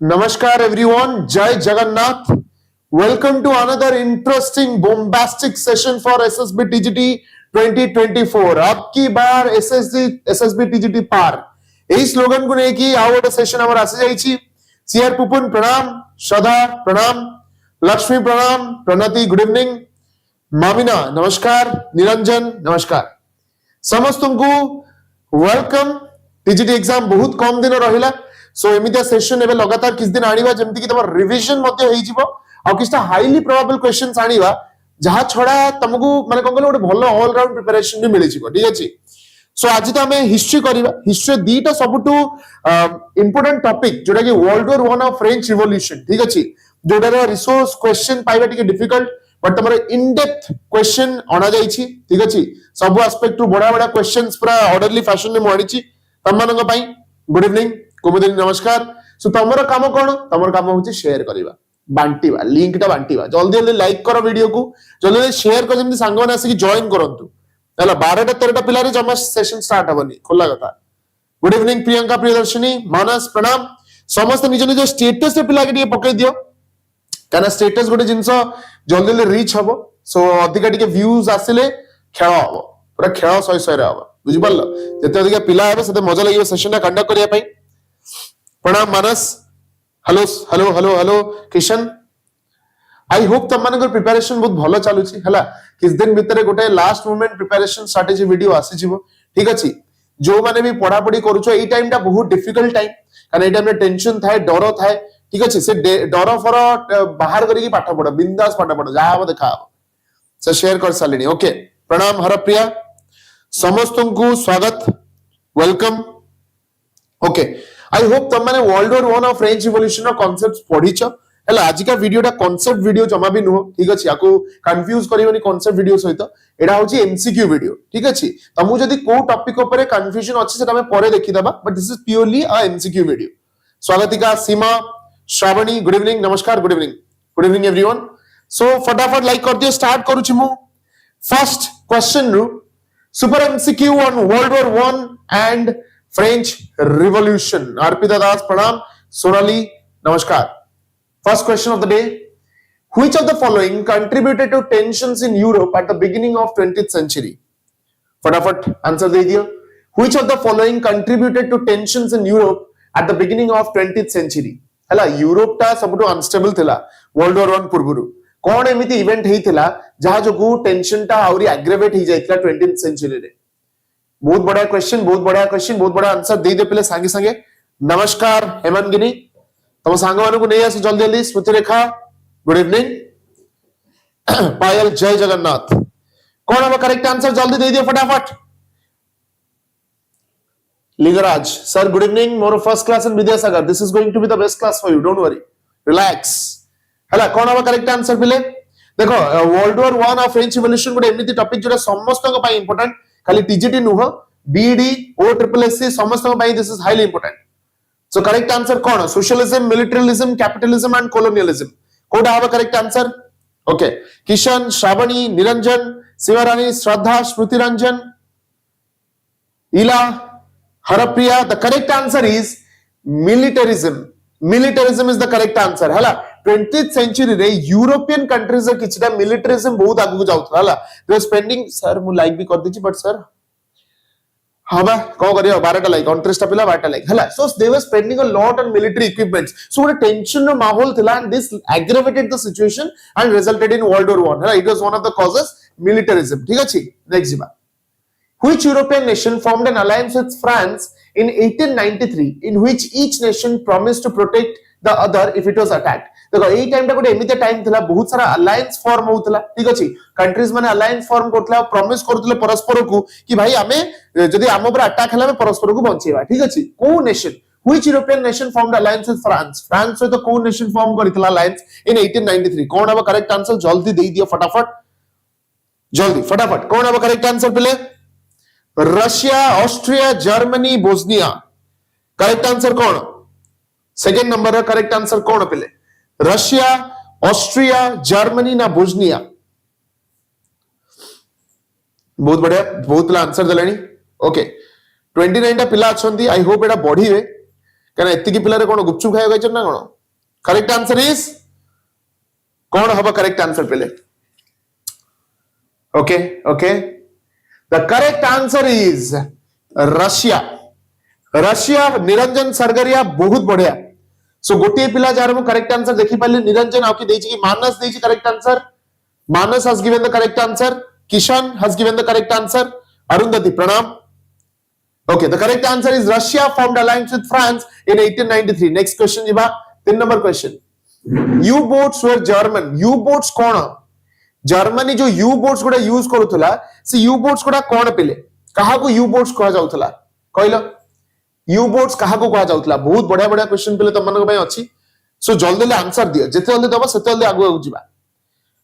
Namaskar everyone, Jai Jagannath. Welcome to another interesting bombastic session for SSB TGT 2024. आपकी बार SSB TGT पार यही slogan को लेके आओ गोटे सेशन हमर आसी जाइछि। सीआर पुपुन प्रणाम, श्रद्धा प्रणाम, लक्ष्मी प्रणाम, प्रणति गुड इवनिंग, मामिना नमस्कार, निरंजन नमस्कार, समस्त को वेलकम। टीजीटी एग्जाम बहुत कम दिन रहिला, सो एमितिया सेशन एबे लगातार किस दिन आनिबा जेमति कि तमर रिवीजन मध्ये होई जिवो आ किछटा हाईली प्रोबेबल क्वेश्चंस आनिबा जहा छडा तमगु माने कोन गोटे भलो ऑल राउंड प्रिपरेशन भी मिलि जिवो। ठीक अछि, सो आज तो हमें हिस्ट्री करिबा। हिस्ट्री दीटा सबटू इंपोर्टेंट टॉपिक जोटा कि world war 1 of French revolution. ठीक अछि, जोटा रिसोर्स क्वेश्चन पाइबा टिके डिफिकल्ट बट तमरे इन डेप्थ क्वेश्चन आना जाइछि। ठीक अछि, सब एस्पेक्ट टू बडा बडा क्वेश्चंस पूरा ऑर्डरली फैशन में मोडिछि तमनंग पई। गुड इवनिंग कुमुदिनी नमस्कार। सो तमरो काम कोन? तमरो काम होछि शेयर करिबा, बांटीबा, लिंक टा बांटीबा। जल्दी जल्दी लाइक करो वीडियो को, जल्दी जल्दी शेयर कर जेमति संग माने आसी जॉइन करंतु। हला 12 टा 13 टा पिला रे जमा सेशन स्टार्ट हबनी खोला कथा। गुड इवनिंग प्रियंका, प्रियदर्शिनी, मानस प्रणाम। समस्त निज निज स्टेटस रे पिला के दिए पकई दियो, काना स्टेटस गोटे जिंस जल्दी जल्दी रीच हबो। सो अधिका टिके व्यूज आसिले खेळ हबो, पूरा खेळ सय सय रे हबो, बुझि परलो। जते अधिका पिला हबे सेते मजा लागियो सेशन टा कंडक्ट करिया पई। प्रणाम Manas, hello hello hello hello Kishan. I hope तम मानकर प्रिपरेशन बहुत भलो चालू छी हला। किस दिन भीतर गोटे last moment preparation strategy video आसी जीवो। ठीक अछि, जो माने भी पढ़ा पढ़ी करूछो एई टाइम टा बहुत डिफिकल्ट टाइम, कारण एई टाइम में टेंशन थाए, डर थाए। ठीक अछि, से डर फर बाहर करी पाठ पढ़, बिंदास पाठ पढ़, जा हबो देखा हबो। से शेयर कर सालिनी। ओके, प्रणाम हरप्रिया, समस्त को स्वागत, वेलकम। ओके, आई होप तुम माने world war 1 of French revolution रो कांसेप्ट्स पढिछ हला। आज का वीडियो टा कांसेप्ट वीडियो जमा भी नुह। ठीक अछि, याको कंफ्यूज करियोनी कांसेप्ट वीडियो सहित। एडा होची एमसीक्यू वीडियो। ठीक अछि, तमु जदी को टॉपिक ऊपर कंफ्यूजन अछि सेटा हम परे देखि दबा, but this is purely a MCQ video. Swagatika, Seema, Shravani, good evening नमस्कार, गुड इवनिंग एवरीवन। सो फटाफट लाइक कर दियो, स्टार्ट करू छी मु फर्स्ट क्वेश्चन रु। Super MCQ on world war 1 and French Revolution. Arpita Das pranam, Sonali namaskar. First question of the day: which of the following contributed to tensions in Europe at the beginning of 20th century? फटाफट answer दे दियो। Which of the following contributed to tensions in Europe at the beginning of 20th century? हला Europe टा सबटो unstable थिला world war 1 पूर्वरु। कोन एमिति event हेइथिला जहा जोगु tension टा आउरी aggravate हे जाइथिला 20th century रे? बहुत बड़ा क्वेश्चन, बहुत बड़ा क्वेश्चन, बहुत बड़ा आंसर दे दे पहले संगे संगे। नमस्कार हेमंतगिनी, तुम सांग मानु को नहीं आसे जल्दी जल्दी। स्मृति रेखा, गुड इवनिंग। पायल, जय जगन्नाथ। कौन है करेक्ट आंसर? जल्दी दे दियो फटाफट। Lingaraj sir, good evening. मोर first class in Vidyasagar, this is going to be the best class for you, don't worry, relax. हला कौन है करेक्ट आंसर पिले? देखो world war 1 of French revolution गोटे एमिति टॉपिक जोटा समस्त को पाई इंपोर्टेंट, खाली टीजीटी नुह, बीडी ओ ट्रिपल एससी समस्त को पाई this is highly important. So correct answer कौन? Socialism, militarism, capitalism and colonialism. कोडा हबा correct answer? Okay, Kishan, Shravani, Niranjan, Shivrani, Shraddha, Smriti Ranjan, Ila, Harpriya. The correct answer is militarism. Militarism is the correct answer हला। 20th century रे European countries रे किछटा militarism बहुत आगु जाउथला हला। दे स्पेंडिंग, सर मु लाइक भी कर दिछि बट सर हबा को करियो 12 टा लाइक 29 टा पिला 12 टा लाइक हला। So they were spending a lot on military equipments. So what tension नो माहौल थिला and this aggravated the situation and resulted in world war 1 हला। It was one of the causes militarism. ठीक अछि, नेक्स्ट जिबा। Which European nation formed an alliance with France in 1893 in which each nation promised to protect the other if it was attacked? देखो एई time टा गोटे एमिते time थिला, बहुत सारा alliance form होतला। ठीक अछि, कंट्रीज माने अलायंस फॉर्म करतला, प्रॉमिस करतले परस्पर को कि भाई हमें जदी हम ऊपर अटैक हला में परस्पर को बंचेबा। ठीक अछि, को nation? Which European nation formed alliance with France? France से तो को नेशन फॉर्म करतला अलायंस इन 1893? कौन है करेक्ट आंसर? जल्दी दे दियो फटाफट, जल्दी फटाफट। कौन है करेक्ट आंसर पहले? Russia, Austria, Germany, Bosnia. Correct answer कौन? सेकंड नंबर है करेक्ट आंसर कौन पहले? रशिया, ऑस्ट्रिया, जर्मनी ना बोस्निया? बहुत बढ़िया, बहुत पिला आंसर देलानी। ओके, 29 टा पिला अछंती। आई होप एटा बढ़ीवे, कहना एति की पिलारे कोन गुपचुप खाय गइछ ना कोन करेक्ट आंसर इज कोन हबो करेक्ट आंसर पहले okay okay the correct answer is Russia Russia Niranjan Sargaria बहुत बढ़िया सो गोटे पिला जार मु करेक्ट आंसर देखि पाले निरंजन आकि देछि कि मानस देछि correct answer Manas has given the correct answer Kishan has given the correct answer Arundhati pranam okay the correct answer is Russia formed alliance with France in 1893 next question jiba 3 number question U-boats were German U-boats cone Germany जो U-boats गुडा use करूथला से U-boats गुडा कोन पिले कहा को U-boats कहा जाउथला कहलो U-boats कहा को कहा जाउथला बहुत बढ़िया बढ़िया क्वेश्चन पिले तम मन को अछि सो जल्दी आंसर दियो जते जल्दी दबो सेते जल्दी आगु जिबा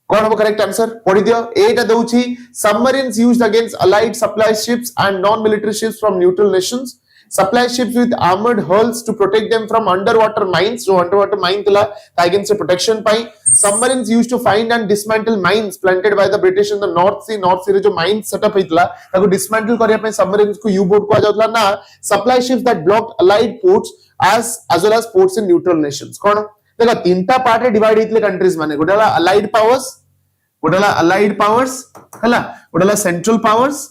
कौन हम करेक्ट आंसर पढ़ी दियो एटा दउछि submarines used against allied supply ships and non military ships from neutral nations supply ships with armoured hulls to protect them from under water mines जो अंडर वाटर माइन तला अगेंस्ट प्रोटेक्शन पाई submarines used to find and dismantle mines planted by the British in the North Sea रे जो mines setup हितला ताको dismantle करिया पे submarines को you boat को जाउतला ना supply ships that blocked allied ports as well as ports in neutral nations कोन देखा तीनटा पार्ट रे डिवाइड हितले कंट्रीज माने गोटाला अलाइड पावर्स हला गोटाला सेंट्रल पावर्स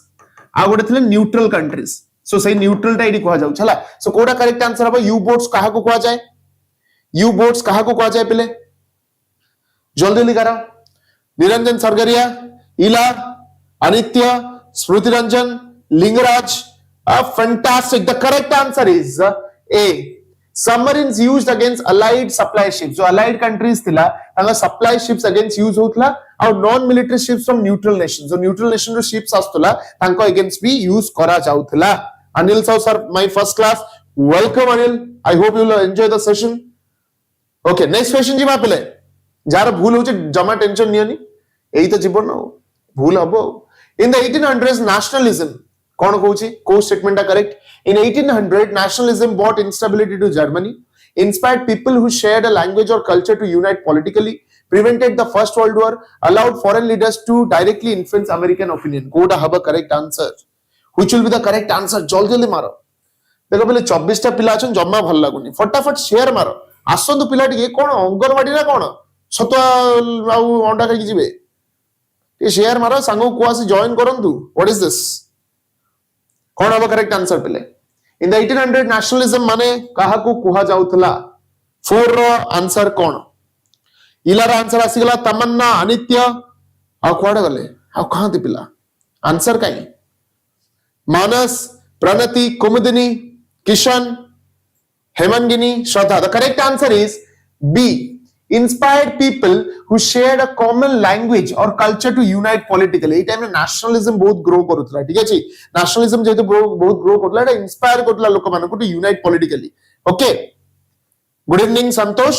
आ गोटे थिले न्यूट्रल कंट्रीज सो सही न्यूट्रल टा इडी कोहा जाउ छला सो कोडा करेक्ट आंसर हबो यू बोट्स कहा को कोहा जाय यू बोट्स कहा को कोहा जाय पहले जल्दी लिखारा Niranjan Sargaria Ila Anitya Smriti Ranjan Lingaraj fantastic the correct answer is A submarines used against allied supply ships जो allied countries थिला तांगा supply ships against use होतला और non military ships from neutral nations जो neutral nation रो ships आस्तला तांको against भी use करा जाउथला Anil sir my first class welcome Anil I hope you will enjoy the session okay next question जी पहले jar भूल होचे जमा टेंशन नियनी एई तो जीवन भूल हबो in the 1800s nationalism कौन कहूची को statement correct in 1800 nationalism brought instability to Germany inspired people who shared a language or culture to unite politically prevented the first world war allowed foreign leaders to directly influence American opinion कोटा हबा correct answer which will be the correct answer जल्दी जल्दी मारो देखो पहले 24 टा पिला अछन जम्मा भल लागुनी फटाफट शेयर मारो आसंतु पिला टिके कोन अंगनवाडी ना कोन सतुआ आउ अंडा खाई जिवे ये शेयर मारो संगो को आसी जॉइन करंतु व्हाट इज दिस कौन हबा करेक्ट आंसर पहले इन द 1800 नेशनलिज्म माने कहा को कुहा जाउथला 4 रो आंसर कौन इलार आंसर आसीगला तमन्ना अनित्य आ कोड गले आ कहां ती पिला आंसर काई Manas Pranati Kumudini Kishan Hemangini Shraddha the correct answer is B inspired people who shared a common language or culture to unite politically. Time में nationalism बहुत ग्रो करूतला ठीक अछि nationalism जेतो बहुत ग्रो करला एटा इंस्पायर करला लोक मानको to unite politically okay good evening Santosh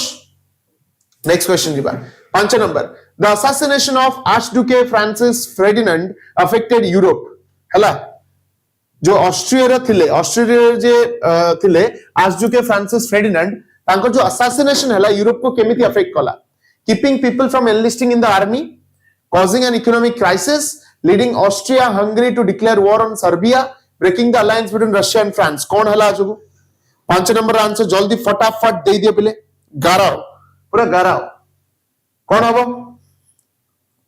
next question जीबा 5 number the assassination of Archduke Francis Ferdinand affected Europe हला जो ऑस्ट्रिया रे जे थिले आर्चड्यूक फ्रांसिस फेर्डिनांड तांको जो assassination हला यूरोप को केमिति अफेक्ट कला keeping people from enlisting in the army causing an economic crisis leading Austria Hungary to declare war on Serbia breaking the alliance between Russia and France कौन हला आजको 5 number answer जल्दी फटाफट दे दियो पहले गाराओ पूरा गाराओ कौन हबो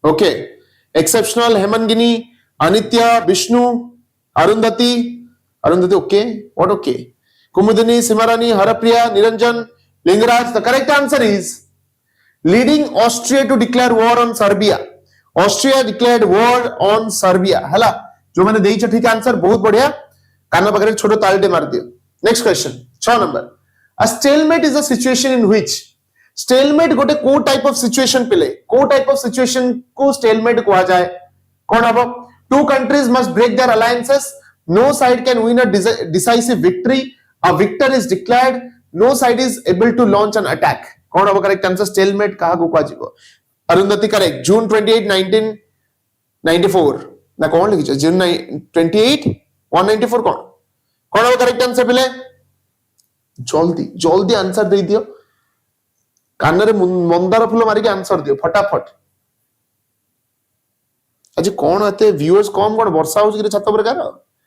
okay exceptional Hemangini Anitya Vishnu Arundhati okay what okay Kumudini Simrani Harpriya Niranjan Lingaraj the correct answer is leading Austria to declare war on Serbia Austria declared war on Serbia हला जो मैंने देई ठीक आंसर बहुत बढ़िया कान पकड़े छोटो तालटे मार दियो next question 6 number a stalemate is a situation in which stalemate गोटे को टाइप ऑफ सिचुएशन पिले को टाइप ऑफ सिचुएशन को स्टेलमेट कहा जाए कौन हबो two countries must break their alliances no side can win a decisive victory a victor is declared no side is able to launch an attack कौन हबो correct answer stalemate कहा को कहा जीवो अरुंधति करेक्ट जून 28 1994 ना कौन लिखिछ जून 28 194 कौन हबो करेक्ट आंसर पहले जल्दी आंसर दे दियो कान रे मंदार फूल मारी के आंसर दियो फटाफट आज कौन आते व्यूअर्स कम कौन वर्षा हो छत पर कार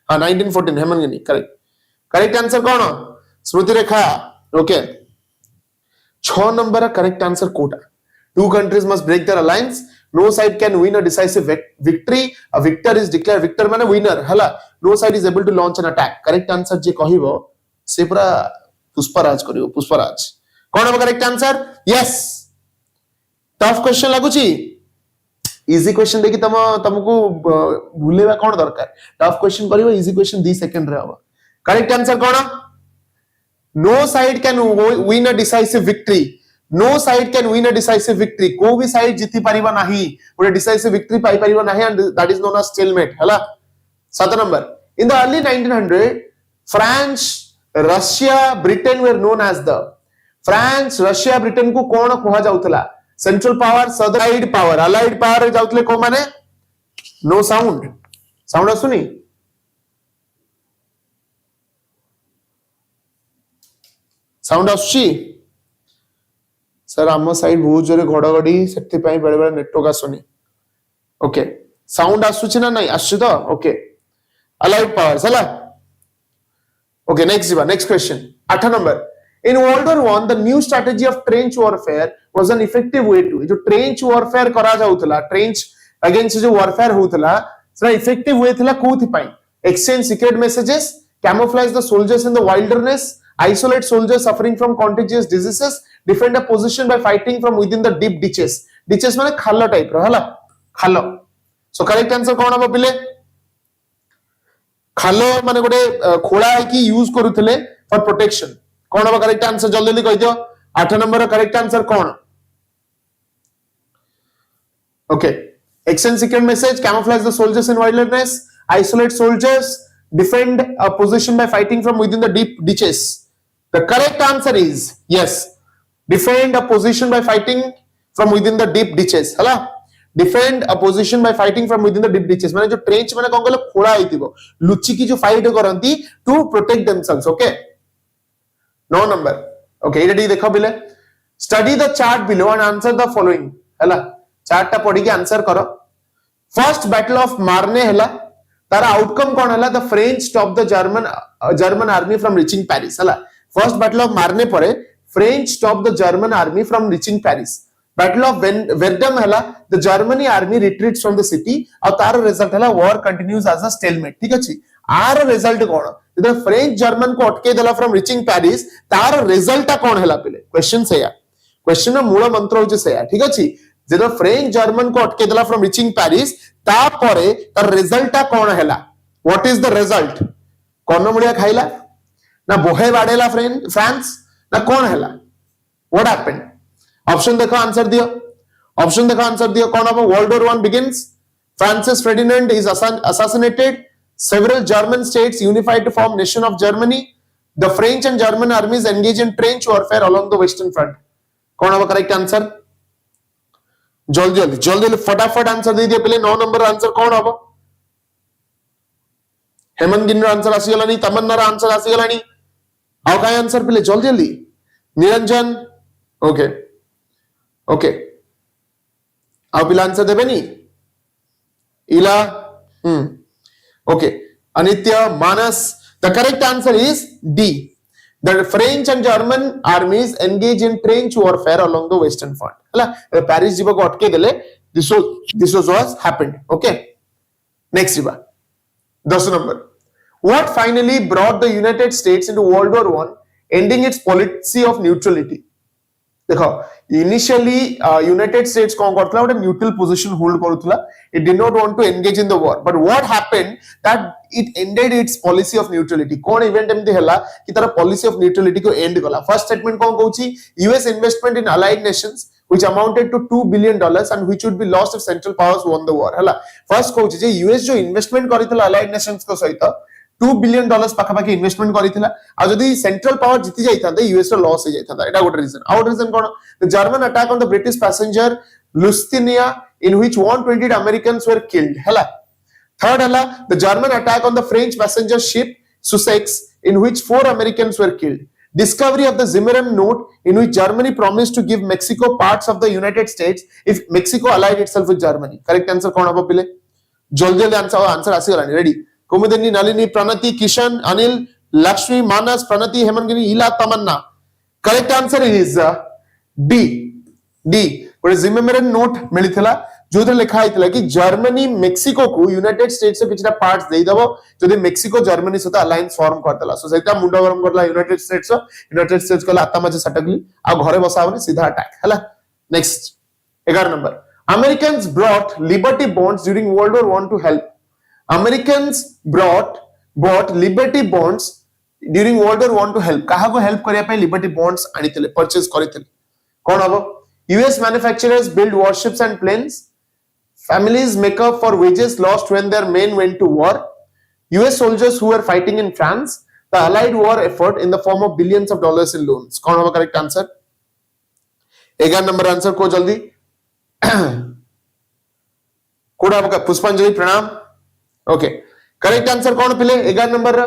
हां 1914 हेमंगिनी करेक्ट आंसर कौन Smriti Rekha okay 6 number correct answer कोटा two countries must break their alliance no side can win a decisive victory a victor is declared victor माने winner हला no side is able to launch an attack correct answer जे कहिबो से पूरा पुष्पराज करियो पुष्पराज कोन हम correct answer yes tough question लागुची इजी क्वेश्चन देखि तुमको भूलेबा कोन दरकार टफ क्वेश्चन करियो इजी क्वेश्चन 2 सेकंड रे हबो करेक्ट आंसर कोन no side can win a decisive victory no side can win a decisive victory को भी साइड जीति परिबा नाही गोटे decisive victory पाई परिबा नाही and that is known as stalemate हला 7 number in the early 1900 France Russia Britain were known as the France Russia Britain को कोन कहवा जाउतला central power सदर पावर अलाइड पावर जाउतले को माने नो साउंड आसुनी साउंड आसुची सर आम side बहुत जोरे घड़घड़ी से बेले बेले नेटवर्क आसुनी ओके साउंड आसुची ना नहीं आसु तो ओके अलाइड पावर्स हला okay next question 8 number in world war 1 the new strategy of trench warfare was an effective way to जो ट्रेंच वॉरफेयर करा जाउतला ट्रेंच अगेंस्ट जो वॉरफेयर होतला सेटा इफेक्टिव वे थिला कोथि पई exchange secret messages camouflage the soldiers in the wilderness isolate soldiers suffering from contagious diseases defend a position by fighting from within the deep ditches माने खाल टाइप रो हला खाल सो करेक्ट आंसर कोन हम पिले खाल माने गोटे खोला है कि यूज करूथले फॉर प्रोटेक्शन कोन हम करेक्ट आंसर जल्दी जल्दी कहि दियो 8 number correct answer cone okay exchange secret message camouflage the soldiers in wilderness isolate soldiers defend a position by fighting from within the deep ditches the correct answer is yes defend a position by fighting from within the deep ditches हला defend a position by fighting from within the deep ditches माने जो trench माने कोन कहले खोला हेतिबो लुचि की जो fight करंती to protect themselves okay 9 number okay एडी देखो बिले study the chart below and answer the following हला चार्ट ता पढी के आंसर करो फर्स्ट बैटल ऑफ मार्ने हला तार आउटकम कोन हला the French stop the German army from reaching Paris हला फर्स्ट बैटल ऑफ मारने परे French stop the German army from reaching Paris battle of Verdun हला the Germany army retreats from the city और तार result हला war continues as a stalemate ठीक अछि are result कोन जब French German को अटके देला फ्रॉम रीचिंग पेरिस तार रिजल्ट कोन हला पिले क्वेश्चन सेया क्वेश्चन नो मूल मंत्र होचे सेया ठीक अछि जब फ्रेंच जर्मन को अटके देला फ्रॉम रीचिंग पेरिस ता परे तार रिजल्ट कोन हला व्हाट इज द रिजल्ट कोन मुड़िया खाइला ना बोहे बाडेला फ्रांस ना कौन हैला व्हाट हैपेंड ऑप्शन देखो आंसर दियो कौन अब world war 1 begins Francis Ferdinand is assassinated several german states unified to form nation of germany the french and german armies engage in trench warfare along the western front कौन अब correct answer जल्दी फटाफट answer दे दिए पहले 9 number answer कौन अब Hemant गिन्नर answer आसीगलानी तमन्नार answer आसीगलानी आउ काय आंसर पहले जल्दी निरंजन ओके ओके आउ पिला answer देबेनी Ila okay Anitya Manas the correct answer is D the french and german armies engage in trench warfare along the western front हला पेरिस जीवा को अटके देले this was happened okay next जीवा 10 number what finally brought the united states into world war 1 ending its policy of neutrality देखो initially United States कोन करथला ओटे न्यूट्रल पोजीशन होल्ड करथला it did not want to engage in the war but what happened that it ended its policy of neutrality कोन event एमती हला कि तार पॉलिसी ऑफ न्यूट्रलिटी को एंड गला फर्स्ट स्टेटमेंट कोन कहूची US investment in allied nations which amounted to $2 billion and which would be lost if central powers won the war हला फर्स्ट कहूची जे यूएस जो इन्वेस्टमेंट करितला अलाइड नेशंस को सहित $2 billion पाखापाखि investment करितला आ जदी central power जीति जाइथांते US रो loss हो जाइथांता एटा गोट रीजन आउट रीजन कोन the German attack on the British passenger Lusitania in which 120 Americans were killed हला थर्ड हला the German attack on the French passenger ship Sussex in which 4 Americans were killed discovery of the Zimmermann note in which Germany promised to give Mexico parts of the United States if Mexico allied itself with Germany correct answer कोन हबो पिले जल्दी answer आसी गलानी ready Kumudini Nalini Pranati Kishan Anil Lakshmi Manas Pranati Hemantagiri Ila Tamanna correct answer is D D गोटे जिमेमोरियल note मिलिथिला जो लिखा होता कि जर्मनी मेक्सिको को यूनाइटेड स्टेट्स किछटा पार्ट्स दे दबो जदि मेक्सिको जर्मनी सहित अलायंस फॉर्म करदेला सो सेटा मुंडा गरम करला यूनाइटेड स्टेट्स कहला आत्मा मजे सटकली आ घरे बसावनी सीधा अटैक हला next 11 number Americans bought liberty bonds during world war 1 to help Americans bought liberty bonds during world war 1 to help काहा को हेल्प करिया पे लिबर्टी बॉन्ड्स आनितले परचेज करितले कोन हबो US manufacturers build warships and planes. Families make up for wages lost when their men went to war. US soldiers who were fighting in France. The Allied war effort in the form of billions of dollars in loans. कौन होगा correct answer? 11 number answer को जल्दी. कोड़ा होगा पुष्पांजलि प्रणाम. Okay. Correct answer कौन पिले 11 number रा?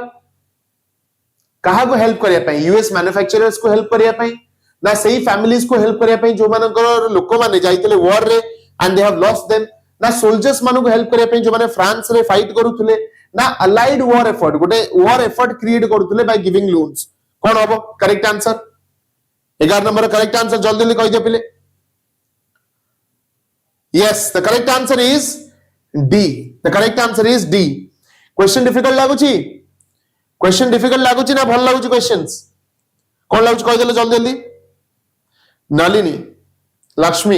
कहाँ को help करिया पाए? US manufacturers को help करिया पाए? ना सही फैमिलीज को हेल्प करिया पई जो मानकर लोक माने जाइतले वॉर रे and they have lost them ना सोल्जर्स मानु को हेल्प करिया पई जो माने फ्रांस रे फाइट करूथले ना अलाइड वॉर एफर्ट गोटे वॉर एफर्ट क्रिएट करूथले बाय गिविंग लोन्स कोन हबो correct answer 11 number correct answer जल्दी जल्दी कहि दे पिले yes the correct answer is D the correct answer is D question difficult लागुची ना भल लागुची क्वेश्चंस कोन लागुची कहि देले जल्दी जल्दी Nalini, Lakshmi.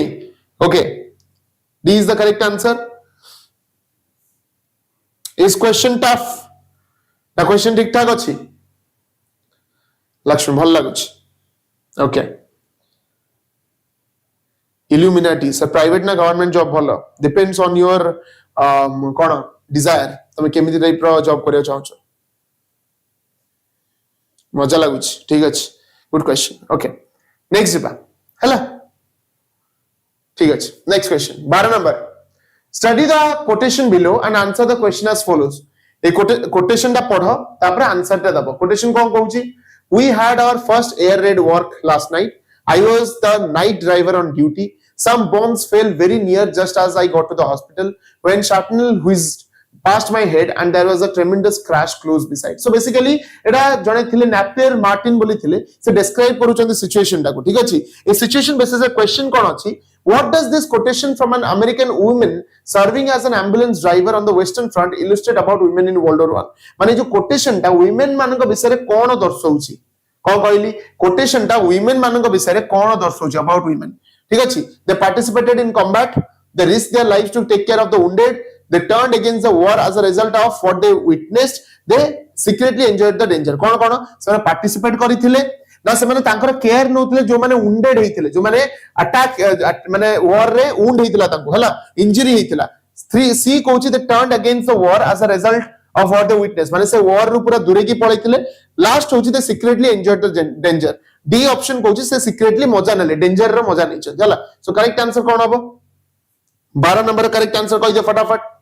Okay. D is the correct answer. Is question tough? The question ठीक ठाक अच्छी. Lakshmi भल लागुच. Okay. Illuminati. So private ना government job भलो. Depends on your कौन desire. तमें केमिति टाइप रो जॉब करियो चाहछो. मजा लागुच. ठीक अछि. Good question. Okay. Next जिबा. हेला ठीक है next question 12 number study the quotation below and answer the question as follows a quotation दा पढो तापर आंसर ता दबो कोटेशन कोन कहूची we had our first air raid work last night I was the night driver on duty some bombs fell very near just as I got to the hospital when shrapnel whizzed past my head and there was a tremendous crash close beside so basically एटा जने थिले Napier Martin बोली थिले से describe करूचंदी situation टा को ठीक अछि ए situation basis ए question कोन अछि what does this quotation from an American woman serving as an ambulance driver on the western front illustrate about women in world war 1 माने जो कोटेशन टा women मानक विषय रे कोन दर्शाउछि कोन कहली कोटेशन टा women मानक विषय रे कोन दर्शाउछि about women ठीक अछि they participated in combat they risked their lives to take care of the wounded they turned against the war as a result of what they witnessed they secretly enjoyed the danger कोन कोन से participate करिथिले ना से माने तांकर care नउथिले जो माने wounded हेतिले जो माने attack माने वॉर रे वुंड हेतिला तांको हला इंजरी हेतिला सी कोची they turned against the war as a result of what they witness माने से वॉर रु पूरा दूरे की पळैतिले लास्ट होची they secretly enjoyed the danger D option कोची से सीक्रेटली मजा नले डेंजर रो मजा नै छ हला सो करेक्ट आंसर कोन हबो 12 नंबर करेक्ट आंसर कहि दे फटाफट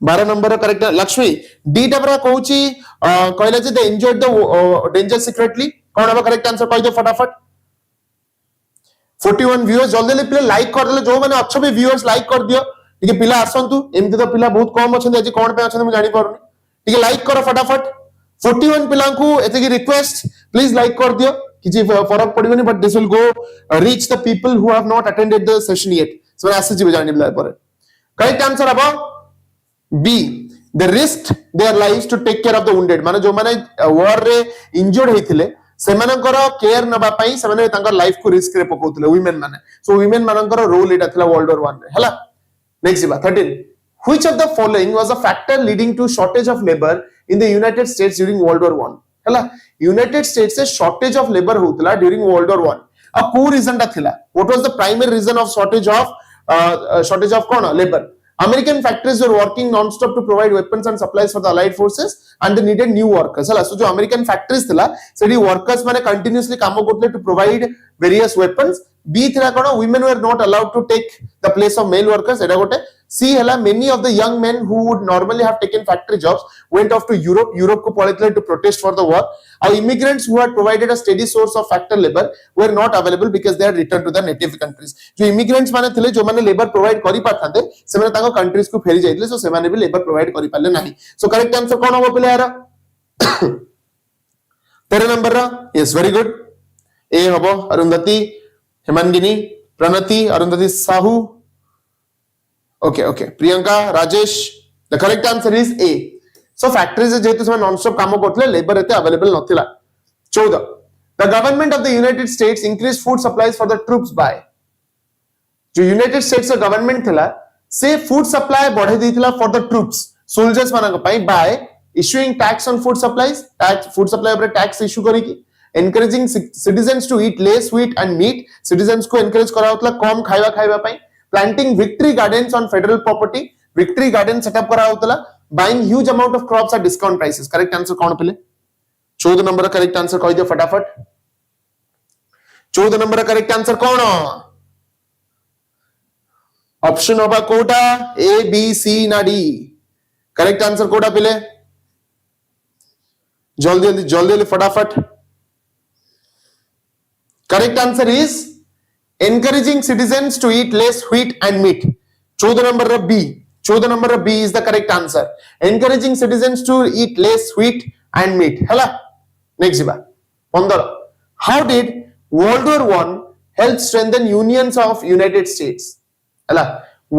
12 नंबर करेक्ट लक्ष्मी डी टबरा कहूची कहला जे दे एन्जॉयड द डेंजर सीक्रेटली कोन हबो करेक्ट आंसर कहि दे फटाफट 41 व्यूअर्स जल्दी जल्दी प्ले लाइक कर देले जो माने अच्छा भी व्यूअर्स लाइक कर दियो ठीक है पिला आसंतु एमति तो पिला बहुत कम अछन आज कोन पे अछन हम जानि परनी ठीक है लाइक करो फटाफट 41 पिला को एते की रिक्वेस्ट प्लीज लाइक कर दियो किछि फरक पड़िबनी but this will go reach the people who have not attended the session yet so आसे जिबे जानि बिला पर करेक्ट आंसर हबो B they risked their lives to take care of the wounded माने जो माने वॉर रे इंजर्ड हेथिले सेमानकर केयर नबा पई सेमाने तांकर लाइफ को रिस्क रे पकोतले वुमेन माने सो वुमेन मानकर रोल एटा थिला वर्ल्ड वॉर 1 रे हला नेक्स्ट बा 13 which of the following was a factor leading to shortage of labor in the United States during world war 1 हला यूनाइटेड स्टेट्स से शॉर्टेज ऑफ लेबर होतला ड्यूरिंग वर्ल्ड वॉर 1 अब को reason ता थिला what was the primary reason of shortage of कोन labour American factories were working non-stop to provide weapons and supplies for the Allied forces, and they needed new workers. So, जो American factories थिला, सेडी workers माने continuously काम करते to provide various weapons. B थिला कोन women were not allowed to take the place of male workers. एडा गोटे C हला many of the young men who would normally have taken factory jobs went off to Europe. Europe को पळेतले to protest for the war. Our immigrants who had provided a steady source of factory labor were not available because they had returned to their native countries. जो immigrants माने थिले जो माने labor provide करि पाथांते से माने ताको countries को फेरी जाइतले सो से माने भी labor provide करि पाले नाही. So correct answer कोन होबो पिले यार 13 number yes very good A हबो Arundhati Hemangini Pranati Arundhati Sahu okay okay Priyanka Rajesh the correct answer is A so factories जेतु समय नॉन स्टॉप काम करथले लेबर एते अवेलेबल नथिला 14 the government of the United States increase food supplies for the troops by जो United States का government थिला से फूड सप्लाई बढ़े देथिला फॉर द ट्रूप्स सोल्जर्स मानक पई by issuing tax on food supplies food supply ऊपर tax issue करिकी encouraging citizens to eat less wheat and meat citizens को encourage करा होतला कम खाଇବା पई planting victory gardens on federal property victory garden setup करा होतला buying huge amount of crops at discount prices correct answer कौन पहले 14 number का करेक्ट आंसर कह दियो फटाफट 14 नंबर का करेक्ट आंसर कौन ऑप्शन होगा कोटा ए बी सी ना डी करेक्ट आंसर कोटा पहले जल्दी जल्दी फटाफट correct answer is encouraging citizens to eat less wheat and meat 14 number B 14 number B is the correct answer encouraging citizens to eat less wheat and meat हला next बा 15 how did World War 1 help strengthen unions of United States हला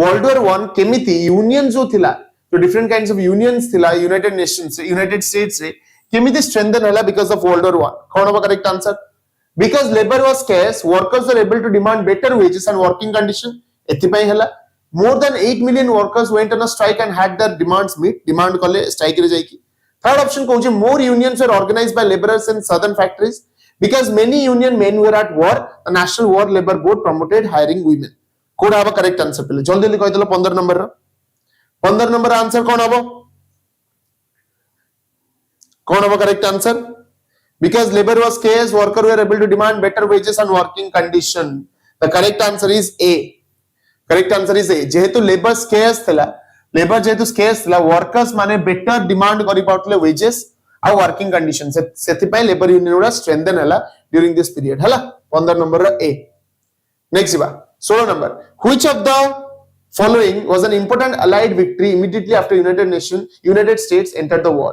World War 1 केमिति union जो थिला जो different kinds of unions थिला United Nations United States रे केमिति स्ट्रेंथन हला बिकॉज़ ऑफ वर्ल्ड वॉर 1 कोन होबा correct answer because labour was scarce workers were able to demand better wages and working condition एथि पई हला more than 8 million workers went on a strike and had their demands meet demand कले strike रे जाई की third option कहू जे more unions were organised by labourers in southern factories because many union men were at war the national war labour board promoted hiring women कोड होबा correct answer पहले जल्दी जल्दी कहि देलो 15 नंबर 15 नंबर आंसर कौन होबो कौन होगा correct answer because labour was scarce worker were able to demand better wages and working condition the correct answer is a correct answer is a जेहेतु लेबर scarce थिला लेबर जेहेतु scarce थिला workers माने better demand करि पाउतले wages आ working condition सेथि पय labour union उडा strengthen हला during this period हला 15 नंबर ए नेक्स्ट बा 16 number which of the following was an important allied victory immediately after United States entered the war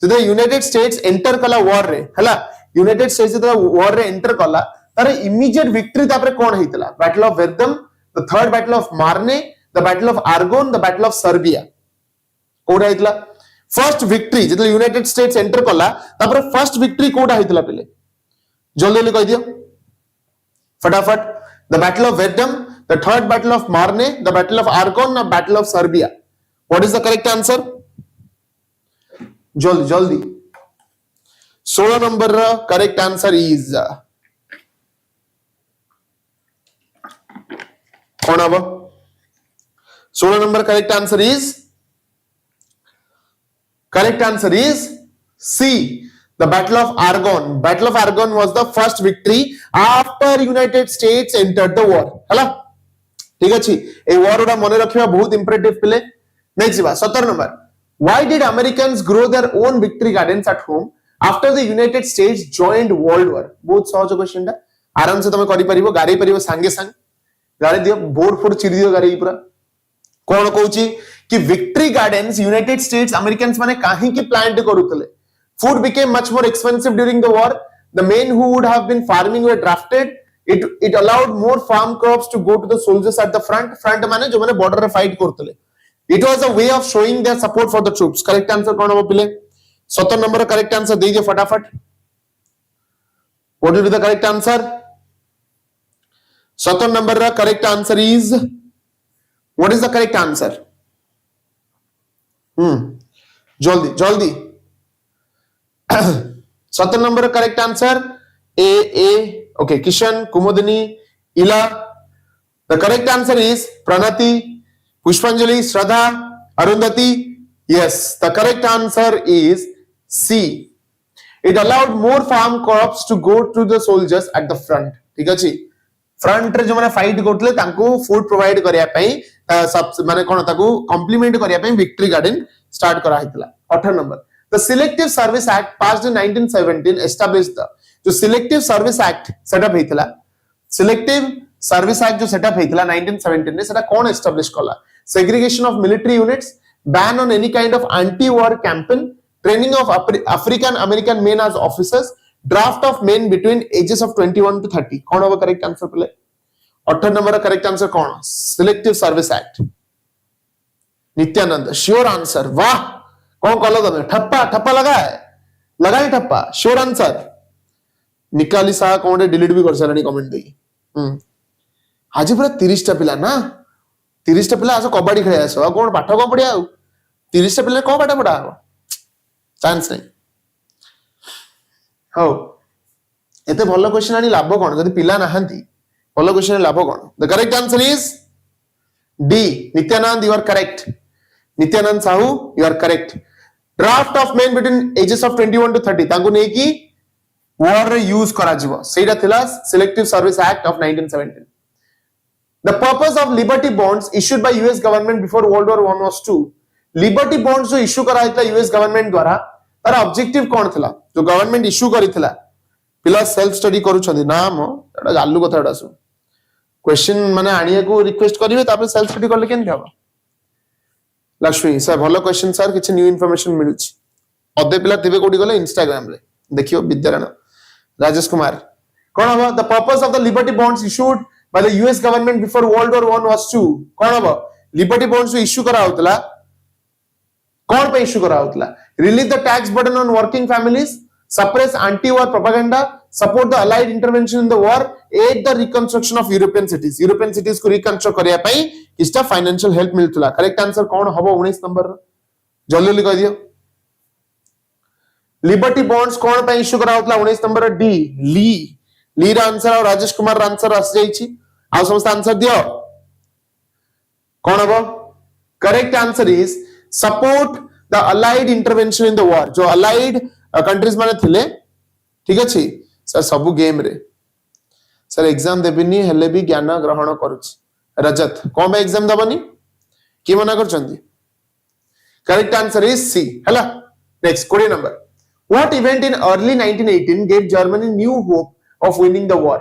जदे United States enter कला war रे हला United States जदे war रे enter कला तारे इमीडिएट विक्ट्री तापरे कोन हेतला battle of Verdun the third battle of Marne the battle of Argonne the battle of Serbia कोडा हेतला फर्स्ट विक्ट्री जदे यूनाइटेड स्टेट्स एंटर कला तापरे फर्स्ट विक्ट्री कोडा हेतला पहले जल्दी जल्दी कह दियो फटाफट the battle of Verdun the third battle of Marne the battle of Argonne the battle of Serbia what is the correct answer जल्दी जल्दी 16 नंबर करेक्ट आंसर इज कौन अब 16 number correct answer is see the battle of argon was the first victory after United states entered the war हला ठीक अछि a war उडा मने रखिबा बहुत important पिले नेक्स्ट बा 17 number Why did Americans grow their own victory gardens at home after the United States joined World War? बहुत सहज question दा आराम से तमे करि परिबो गारे परिबो संगे संग गारे दियो बोर्ड फोर चिरि दियो गारे पूरा कोन कहूची कि victory gardens United States Americans माने काहे की प्लांट करूतले food became much more expensive during the war the men who would have been farming were drafted it allowed more farm crops to go to the soldiers at the front माने जो माने border रे fight करतले It was a way of showing their support for the troops. Correct answer कौन होगा पहले? 17 number correct answer दे दियो फटाफट. What will be the correct answer? 17 number का correct answer is what is the correct answer? जल्दी जल्दी 17 number का correct answer A okay Kishan कुमुदनी इला the correct answer is Pranati Pushpanjali, Shraddha, Arundhati. Yes, the correct answer is C. It allowed more farm crops to go to the soldiers at the front. ठीक अछि front रे जो माने fight करथले तांको food provide करिया पई सब माने कोन ताको कॉम्प्लीमेंट करिया पई विक्ट्री गार्डन स्टार्ट करा हितला 18 number the selective service act passed in 1917 established the जो सिलेक्टिव सर्विस एक्ट सेटअप हितला सिलेक्टिव सर्विस एक्ट जो सेटअप हितला 1917 ने सेटा कोन एस्टैब्लिश कला segregation of military units ban on any kind of anti war campaign training of African American men as officers draft of men between ages of 21 to 30 कौन होगा correct answer पहले 18 number का correct answer कौन selective service act Nityanand sure answer वाह कौन कल तुम ठप्पा ठप्पा लगा ही ठप्पा श्योर आंसर निकाली साहा कौन डिलीट भी कर सारे कमेंट दी आज पूरा 30 टा पिला ना 30 टा पिला आस कबड्डी खेल आस कौन पाठ कौन पढ़िया 30 टा पिला कौन पाठ पढ़ा हम चांस नहीं हो एते भलो क्वेश्चन आनी लाभ कौन जदि पिला नाहंती भलो क्वेश्चन लाभ कौन the correct answer is D Nityananda you are correct Nityananda Sahu you are correct draft of men between ages of 21 to 30 तांको नै की वॉर रे यूज करा जिवो सेटा थिला selective service act of 1917 the purpose of liberty bonds issued by US government before world war 1 was to liberty bonds जो issue करा हितला यूएस गवर्नमेंट द्वारा तार ऑब्जेक्टिव कोन थिला जो गवर्नमेंट इश्यू करिथिला पिला सेल्फ स्टडी करू छथि ना म एटा गालू कथा एटा सु क्वेश्चन माने आनिया को रिक्वेस्ट करिवे तापर सेल्फ स्टडी करले केन हबो लक्ष्मी सर भलो क्वेश्चन सर किछ न्यू इंफॉर्मेशन मिलुछि अदे पिला थिबे कोडी गले इंस्टाग्राम रे देखियो विद्यारण राजेश कुमार कोन हबो the purpose of the liberty bonds issued by the US government before world war 1 was to कोन हबो लिबर्टी बॉन्ड्स इश्यू करा होतला कौन पे इश्यू करा होतला relieve the tax burden on working families suppress anti war propaganda support the allied intervention in the war aid the reconstruction of European cities को reconstruct करिया पई किस्टा फाइनेंशियल हेल्प मिलतला करेक्ट आंसर कौन हबो 19 नंबर जल्दी जल्दी कह दियो लिबर्टी बॉन्ड्स कौन पे इश्यू करा होतला 19 नंबर डी ली रा आंसर और राजेश कुमार रा आंसर आस जाईची आ समस्त आंसर दियो कौन हबो correct answer is support the allied intervention in the war जो अलाइड कंट्रीज माने थिले ठीक अछि सर सबु गेम रे सर एग्जाम देबिनी हेले भी ज्ञान ग्रहण करूछ रजत कोन बे एग्जाम दबनी की मना करचंदी करेक्ट आंसर इज सी हला नेक्स्ट कोडी number what event in early 1918 gave Germany new hope of winning the war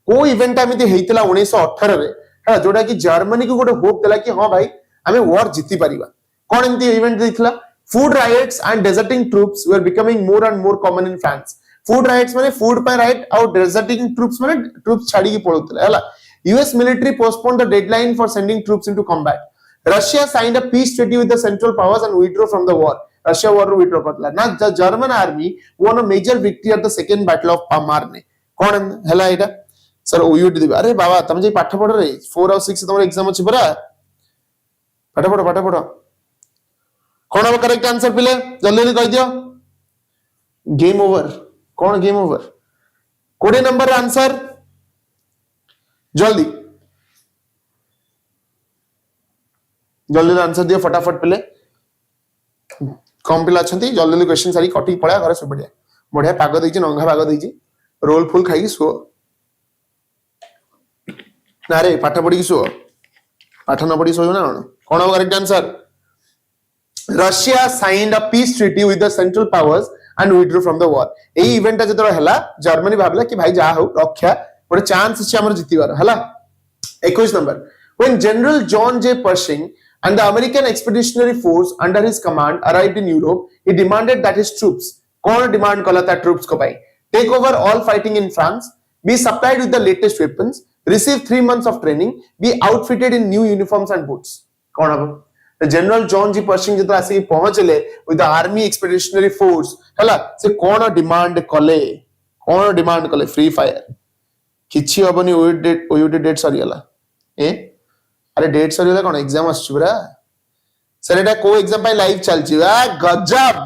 को इवेंट आमिति हेइतला 1918 रे हला जोडा कि जर्मनी को गोटे होप देला कि हां भाई हमें वॉर जीति परिबा कौन एमती इवेंट देखला food riots and deserting troops were becoming more and more common in France food riots माने फूड पे राइट और डेजर्टिंग ट्रूप्स माने ट्रूप्स छाड़ी की पळुतले हला US military postpone the deadline for sending troops into combat Russia signed a peace treaty with the central powers and withdraw from the war Russia war रो withdraw करला ना the German army won a major victory at the second battle of मार्ने कौन हला एटा sir OUT दिबे अरे बाबा तमे जे पाठ पढ रे 4 और 6 तमर एग्जाम अछि बरा पाठ पढ कौन अब करेक्ट आंसर पिले जल्दी जल्दी कह दियो गेम ओवर कौन गेम ओवर 20 नंबर आंसर जल्दी जल्दी आंसर दियो फटाफट पिले कम पिला अछंती जल्दी जल्दी क्वेश्चन सारी कटी पळा घर सब बढ़िया बढ़िया पाग देछि नंगा पाग देछि रोल फुल खाई सो ना रे पाठ पढ़ी की सो पाठ न पढ़ी सो ना कौन अब correct answer Russia signed a peace treaty with the central powers and withdraw from the war एई इवेंट जतरा हला जर्मनी भाबला कि भाई जा हो रक्षा गोटे चांस अछि हमर जितिबार हला 21 number when general John J Pershing and the American expeditionary force under his command arrived in Europe he demanded that his troops कौन डिमांड कला था ट्रूप्स को भाई take over all fighting in France be supplied with the latest weapons receive 3 months of training be outfitted in new uniforms and boots कौन अब the general John G Pershing जतरा आसी पहुंचले with the army expeditionary force हला से कौन demand कले free fire किछि हबनी ओयूडी date Sarila ए अरे date Sarila कोन exam आछी बरा सर एटा को एग्जाम पाई लाइव चलची गजब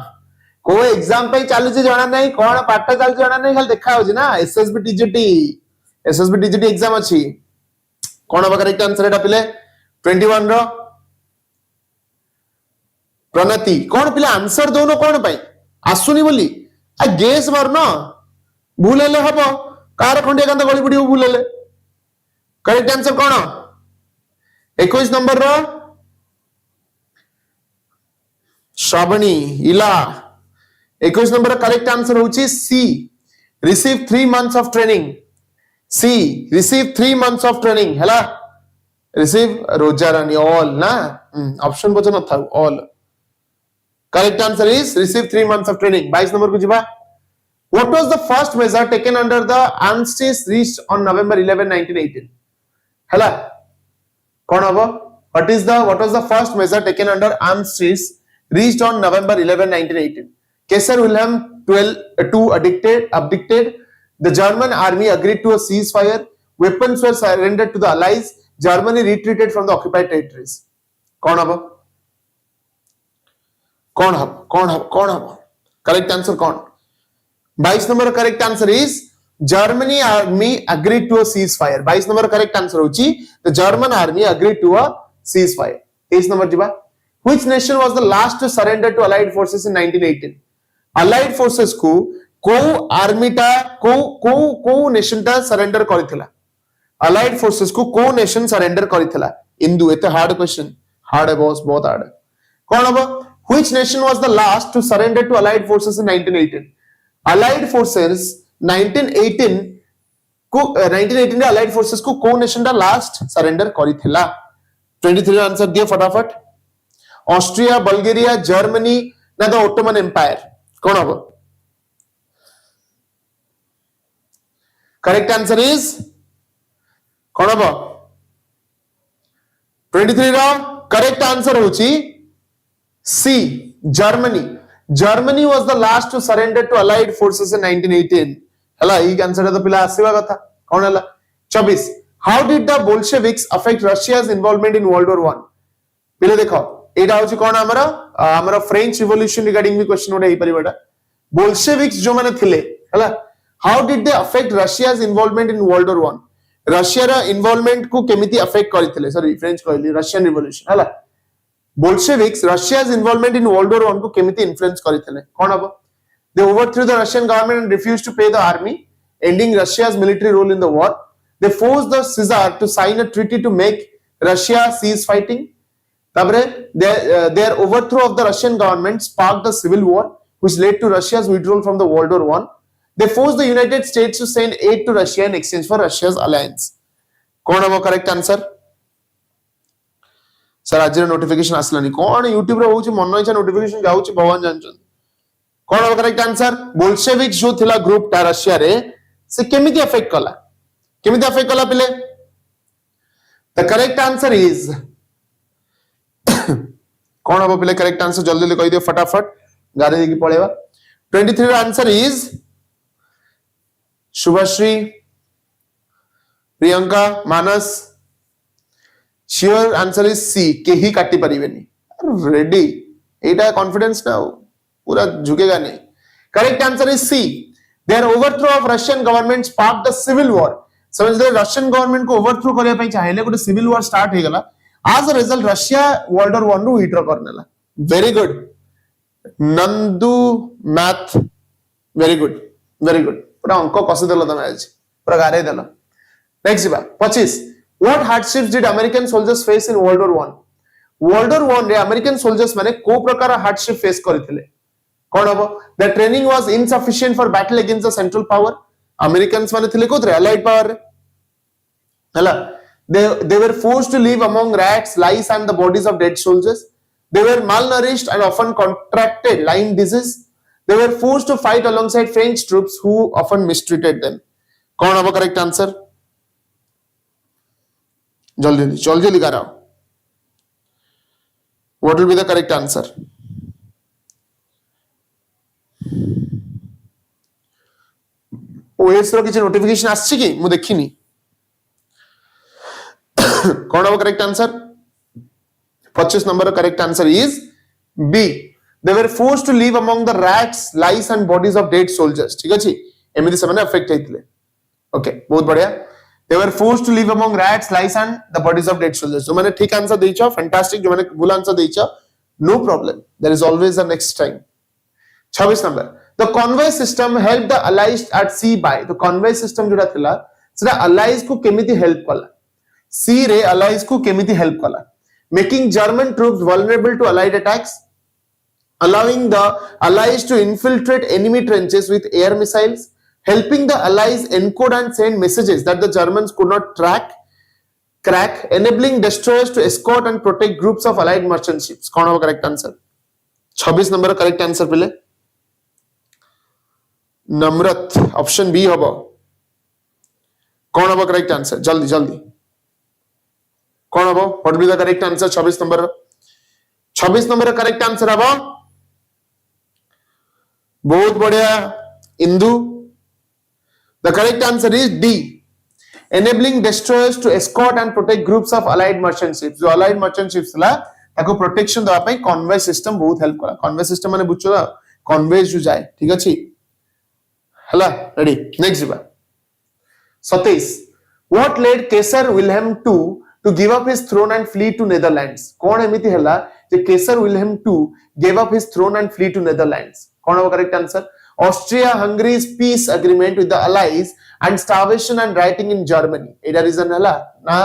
को एग्जाम पाई चालुची जणा नहीं कोन पाठ चालची जणा नहीं खाली देखा होची ना एसएसबी टीजीटी एग्जाम अछि कोन अब करेक्ट आंसर एटा पिले 21 रो प्रणति कौन पिला आंसर दोनो कौन पाई आसुनी बोली आ गेस मारनो भूल हेले हबो कार खंडिया कांदा गली पडियो भूल हेले करेक्ट आंसर कौन 21 नंबर रो श्रावणी इला 21 नंबर करेक्ट आंसर होची C receive 3 months of training C receive 3 months of training हला रिसीव रोजारानी ऑल ना ऑप्शन बचन न था all correct answer is receive 3 months of training 22 number को जिबा What was the first measure taken under the armistice reached on November 11, 1918? Hela, kon habo? What was the first measure taken under armistice reached on November 11, 1918? Kaiser Wilhelm II abdicated. The German army agreed to a ceasefire. Weapons were surrendered to the Allies. Germany retreated from the occupied territories. Kon habo? Correct answer kon? 22 number correct answer is Germany army agreed to a ceasefire. 22 number correct answer hochi the German army agreed to a ceasefire. 23 number jiba. Which nation was the last to surrender to Allied forces in 1918? Allied forces को army ta को nation ta surrender करिथिला. Allied forces को nation surrender करिथिला. Indu एते hard question. Hard है boss, बहुत hard है. कौन हबो? Which nation was the last to surrender to Allied forces in 1918? Allied forces 1918 Allied forces को nation टा last surrender करिथिला. 23 आंसर दिए फटाफट. Austria, Bulgaria, Germany, ना the Ottoman Empire. कौन हबो? Correct answer is कौन हबो? 23 रा correct answer होची C. Germany. Germany was the last to surrender to Allied forces in 1918. हला ई आंसर तो पिला आसीबा कथा. कौन हला? 24. How did the Bolsheviks affect Russia's involvement in World War 1? पिले देखो एटा होची कोन हमरा फ्रेंच रिवॉल्यूशन रिगार्डिंग भी क्वेश्चन ओडे हे परिबाटा. Bolsheviks जो माने थिले हला how did they affect Russia's involvement in World War 1? Russia रा इन्वॉल्वमेंट को केमिति अफेक्ट करिथिले. सॉरी फ्रेंच कहली रशियन रिवॉल्यूशन हला. Bolsheviks Russia's involvement in World War 1 को केमिति इन्फ्लुएंस करिथिले. कोन हबो? They overthrew the Russian government and refused to pay the army, ending Russia's military role in the war. They forced the Czar to sign a treaty to make Russia cease fighting. Their overthrow of the Russian government sparked a civil war, which led to Russia's withdrawal from the World War 1. They forced the United States to send aid to Russia in exchange for Russia's alliance. कौन है वो correct answer? Sir आज notification आसलानी कौन YouTube रे होची मन इच्छा notification जाउची भगवान जानछन. कौन है वो correct answer? Bolsheviks जो थिला ग्रुप टा रशिया रे से केमिति अफेक्ट कला? केमिति अफेक्ट कला पिले? The correct answer is कौन है वो पिले correct answer जल्दी जल्दी कहि दियो फटाफट गाड़ी देकी पळेबा. 23 answer is Subhashree, Priyanka, Manas. Sure answer is C के ही काटी परिवेनी. रेडी एटा कॉन्फिडेंस ना पूरा झुकेगा नहीं. Correct answer is C. There overthrow of Russian government sparked the civil war. समझले रशियन गवर्नमेंट को ओवरथ्रो करिया पई चाहेले गोटे सिविल वॉर स्टार्ट हे गला. As a result Russia world war 1 रू विथड्रॉ करनेला. वेरी गुड नंदू मैथ. वेरी गुड पूरा अंक कसी देलो तमे आज पूरा गारे देलो. नेक्स्ट बा 25. What hardships did American soldiers face in World War 1? World War 1 रे American soldiers माने को प्रकार हार्डशिप फेस करिथिले. कोन हबो? The training was insufficient for battle against the central power. Americans माने थिले कोथरे allied power रे हला. They were forced to live among rats, lice and the bodies of dead soldiers. They were malnourished and often contracted Lyme disease. They were forced to fight alongside French troops who often mistreated them. कौन हबो correct answer? जल्दी कराओ. What will be the correct answer? OS रो किछ notification आछि कि मु देखिनी. कौन हबो correct answer? 25 number correct answer is B. They were forced to live among the rats, lice and bodies of dead soldiers. ठीक अछि एमिति से माने अफेक्ट हेतिले. ओके बहुत बढ़िया. They were forced to live among rats, lice and the bodies of dead soldiers. जो मैंने ठीक आंसर देइछो फैंटास्टिक. जो मैंने भूल आंसर देइछो no problem. There is always a next time. 26 number. The convoy system helped the allies at sea by. The convoy system जोड़ा थिला सेटा allies को केमिति हेल्प कला. sea रे allies को केमिति हेल्प कला. Making German troops vulnerable to allied attacks, allowing the allies to infiltrate enemy trenches with air missiles, helping the allies encode and send messages that the Germans could not crack, enabling destroyers to escort and protect groups of allied merchant ships. कौन होगा correct answer? 26 number correct answer पिले. नम्रत option B हबो कौन हबो correct answer जल्दी जल्दी कौन हबो what will be the correct answer 26 number correct answer हबो बहुत बढ़िया Indu the correct answer is D enabling destroyers to escort and protect groups of allied merchant ships जो allied merchant ships ला ताको प्रोटेक्शन दवा ପାଇଁ कन्वे सिस्टम बहुत help करा convey system माने बुझो कन्वे जो जाए ठीक अछि हला रेडी नेक्स्ट बा 27 what led Kaiser Wilhelm II to give up his throne and flee to Netherlands कोन एमिति हला जे Kaiser Wilhelm II gave up his throne and flee to Netherlands कोन हो correct answer Austria Hungary's peace agreement with the allies and starvation and rioting in Germany eta reason hela na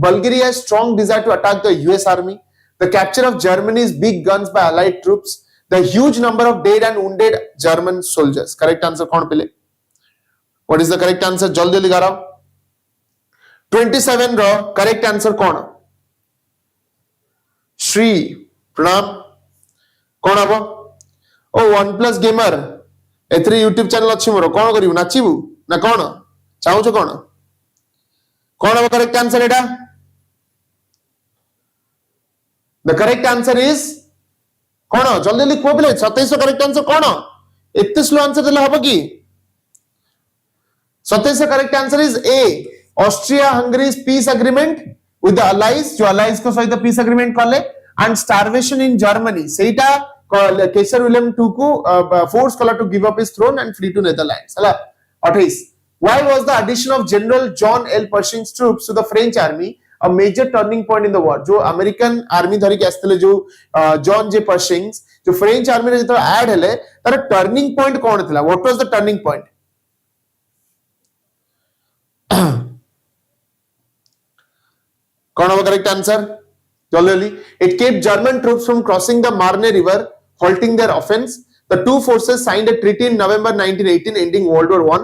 Bulgaria's strong desire to attack the US army the capture of Germany's big guns by allied troops the huge number of dead and wounded German soldiers correct answer kon pile what is the correct answer jaldi jaldi garao 27 ro correct answer kon Shri pranam kon habo oh OnePlus gamer एथरे YouTube channel अछि मोर कोन करिवु नाचिबु ना कोन चाहू छ कोन कोन हो correct answer Etah the correct answer is कोन जल्दी जल्दी को बोले 27 correct answer कोन एते स्लो आंसर देले हबो की 27 correct answer is A Austria Hungary's peace agreement with the allies जो अलाइज को सहित पीस एग्रीमेंट करले एंड स्टारवेशन इन जर्मनी सेटा Kaiser Wilhelm II को force कला to give up his throne and flee to Netherlands हला 28 why was the addition of General John L. Pershing's troops to the French army a major turning point in the war जो American army धरी के आस्तले जो John जे पर्शिंग्स जो French army रे जो add हेले तार टर्निंग पॉइंट कोन थिला what was the turning point कोन हो करेक्ट आंसर जल्दी it kept German troops from crossing the Marne river halting their offense the two forces signed a treaty in November 1918 ending World War I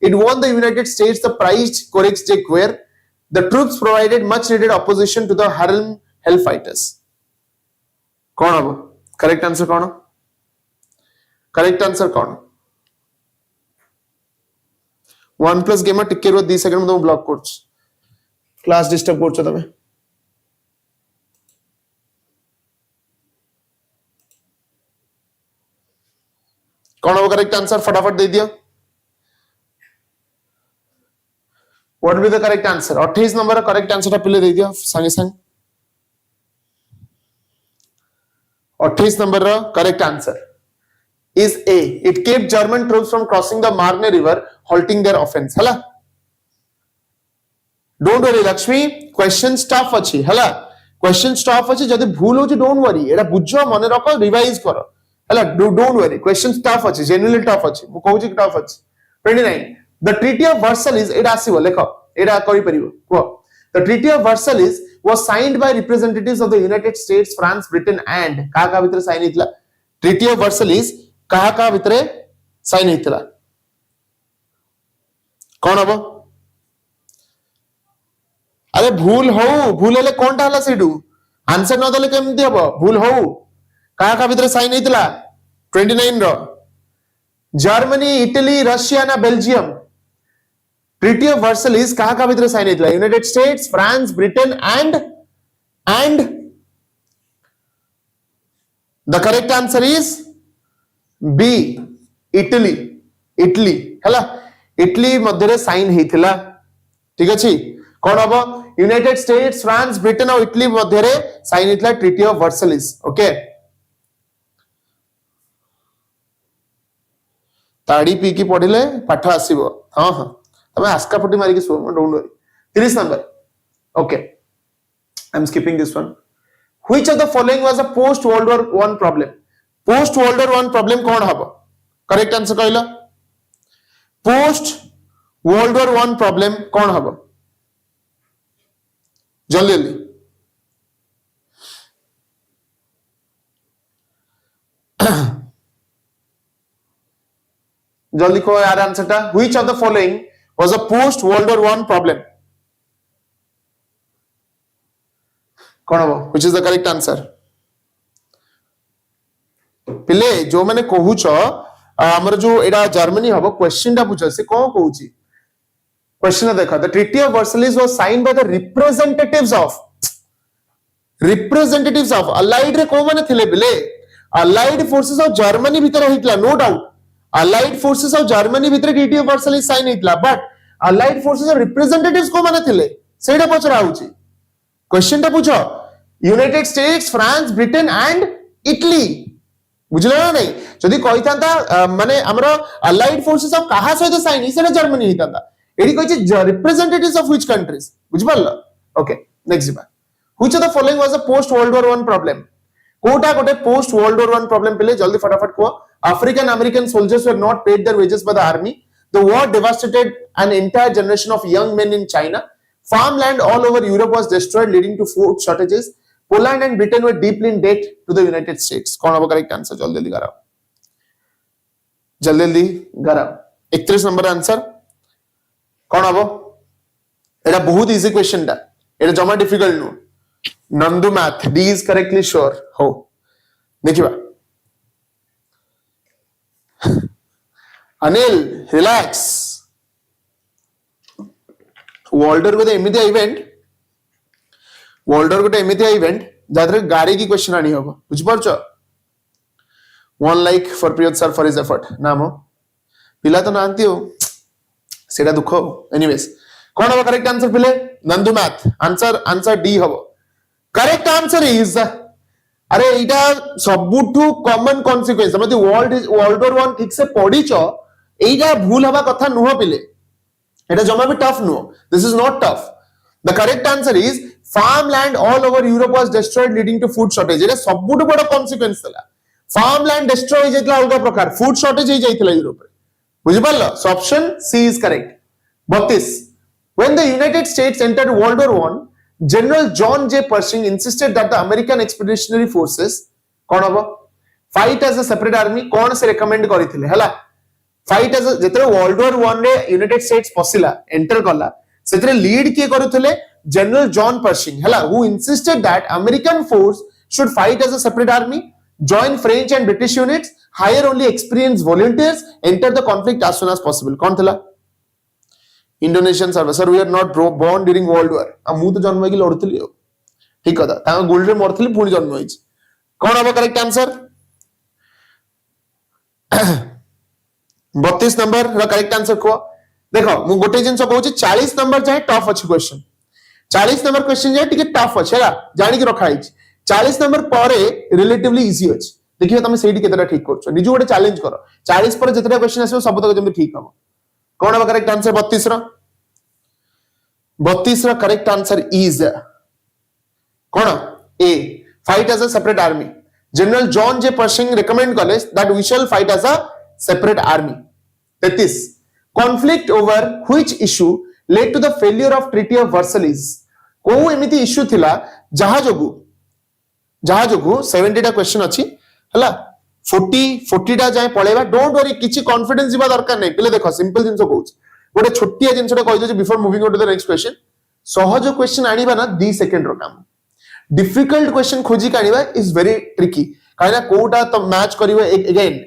it won the United States the prized Königsegg the troops provided much needed opposition to the Harlem Hellfighters कौन हबो correct answer कौन correct answer कौन OnePlus gamer टिके रो 2 second में block करछ class disturb करछ तमे कौन हो करेक्ट आंसर फटाफट दे दियो what will be the correct answer 28 number correct answer पहले दे दियो संगे संग 28 number correct answer is A it kept German troops from crossing the Marne river halting their offense हला don't worry Lakshmi question stuff अछि हला question stuff अछि जदी भूल होछि डोंट वरी एटा बुझो मने रखो रिवाइज करो हला डोंट वरी क्वेश्चन टफ अछि जेन्युइनली टफ अछि मु कहू छी टफ अछि 29 द ट्रीटी ऑफ वर्साइल्स एटा आसीबो लेखो एटा करि परिबो को the treaty of Versailles was signed by representatives of the United States France Britain and का भितर साइन हितला ट्रीटी ऑफ वर्साइल्स का भितर साइन हितला कोन हबो अरे भूल हेले कोनटा हला सेडू आंसर न देले केमति हबो भूल हो का भितर साइन हितला 29 रो जर्मनी इटली रशिया ना बेल्जियम ट्रीटी ऑफ वर्साइल्स का भितर साइन हितला United States France Britain and the correct answer is B Italy हला इटली मध्य साइन हितला ठीक अछि कोन हबो यूनाइटेड स्टेट्स फ्रांस ब्रिटेन और इटली मध्य साइन हितला ट्रीटी ऑफ वर्साइल्स ओके ताड़ी पी की पढ़िले पाठ आसीबो हां हां तमे आस्का फटी मारी के so don't worry 30 number okay I am skipping this one which of the following was a post world war 1 problem post world war 1 problem कोन हबो करेक्ट आंसर कहला पोस्ट वर्ल्ड वॉर 1 प्रॉब्लम कोन हबो जल्दी जल्दी जल्दी को यार आंसर टा which of the following was a post world war 1 problem कोन हबो which is the correct answer पिले जो माने कहूछ हमर जो एडा जर्मनी हबो क्वेश्चन टा पूछ से कोन कहूची क्वेश्चन देखा the treaty of Versailles was signed by the representatives of allied रे को माने थिले बिले अलाइड फोर्सेस ऑफ जर्मनी भीतर हितला no doubt allied forces of Germany भीतर ट्रीटी ऑफ वर्साइल्स साइन हितला but allied forces of representatives को माने थिले सेडा पचरा होची क्वेश्चन टा पूछो United States France Britain and Italy बुझले ना नहीं जदी कहि थांता माने हमरो अलाइड फोर्सेस ऑफ कहा सहित साइन इसेना जर्मनी हितांता एडी कहि रिप्रेजेंटेटिव्स ऑफ व्हिच कंट्रीज बुझ पारला ओके नेक्स्ट बा which of the following was a post world war 1 problem कोटा गोटे पोस्ट वर्ल्ड वॉर 1 प्रॉब्लम पेले जल्दी फटाफट को African American soldiers were not paid their wages by the army the war devastated an entire generation of young men in China farmland all over Europe was destroyed leading to food shortages Poland and Britain were deeply in debt to the United States कौन होगा correct answer जल्दी कराओ 31 number answer कौन होगा एटा बहुत easy question टा एटा जमा डिफिकल्ट नो नंदू मैथ डी इज करेक्टली श्योर हो देखिबा अनिल रिलैक्स वर्ल्डर गोटे एमितिया इवेंट जादरे गाड़ी की क्वेश्चन आनी होबो बुझ परछो one like for Priyat sir for his effort नाम पिला तो नांती हो सेटा दुख एनीवेज कौन होबो करेक्ट आंसर पिले नंदू मैथ आंसर डी होबो करेक्ट आंसर इज अरे इटा सबुठु कॉमन कॉन्सिक्वेंस हम वर्ल्ड वॉर 1 ठीक से पढिचो एटा भूल हवा कथा नुह पिले It is jama bhi tough no. This is not tough. The correct answer is farmland all over Europe was destroyed leading to food shortage. It is सबुठु बड़ा consequence थला. Farmland destroy हो जाइतला अलगा प्रकार. Food shortage हो जाइतला Europe रे. बुझि पारलो? So option C is correct. 32. When the United States entered World War 1, General John J. Pershing insisted that the American Expeditionary Forces कौन हबो fight as a separate army कौन से recommend करिथिले हला fight as जेतरे world war 1 रे United states पसिला enter करला सेतरे lead के करूथले जनरल जॉन पर्शिंग हला who insisted that American force should fight as a separate army join French and British units hire only experience volunteers enter the conflict as soon as possible कौन थला Indonesian service sir we are not born during world war आ मु तो जन्म की लड़थली ठीक कथा ता गोल्ड रे मरथली पुनी जन्म होइछ कौन हबो correct answer 32 number correct answer को देखो मु गोटे जिंस कहूची 40 नंबर जाए टफ अछि क्वेश्चन 40 नंबर क्वेश्चन जाए टिके टफ अछि हैला जानि के रखा हिच 40 नंबर परे रिलेटिवली इजी अछि देखियो तमे सेठी केतरा ठीक करछो निजु गोटे चैलेंज करो 40 पर जेतरा क्वेश्चन आसो सब तक जम ठीक हबो कोन हबो करेक्ट आंसर 32 रो करेक्ट आंसर इज कोन A fight as a separate army general John J Pershing recommend कले that we shall fight as a separate army 33 conflict over which issue led to the failure of treaty of Versailles को एमिति issue थिला जहा जोगु 70 टा question अछि हला 40 टा जाय पळेबा डोंट वरी किछि कॉन्फिडेंस दिबा दरकार नै पहिले देखो सिंपल जिंसो कहूछ गोटे छोटिया जिंसोटा कहि दो before moving on to the next question सहज क्वेश्चन आनिबा ना 2 सेकंड रो काम डिफिकल्ट क्वेश्चन खोजी कानिबा इज वेरी ट्रिकी काइना कोटा तो मैच करिवे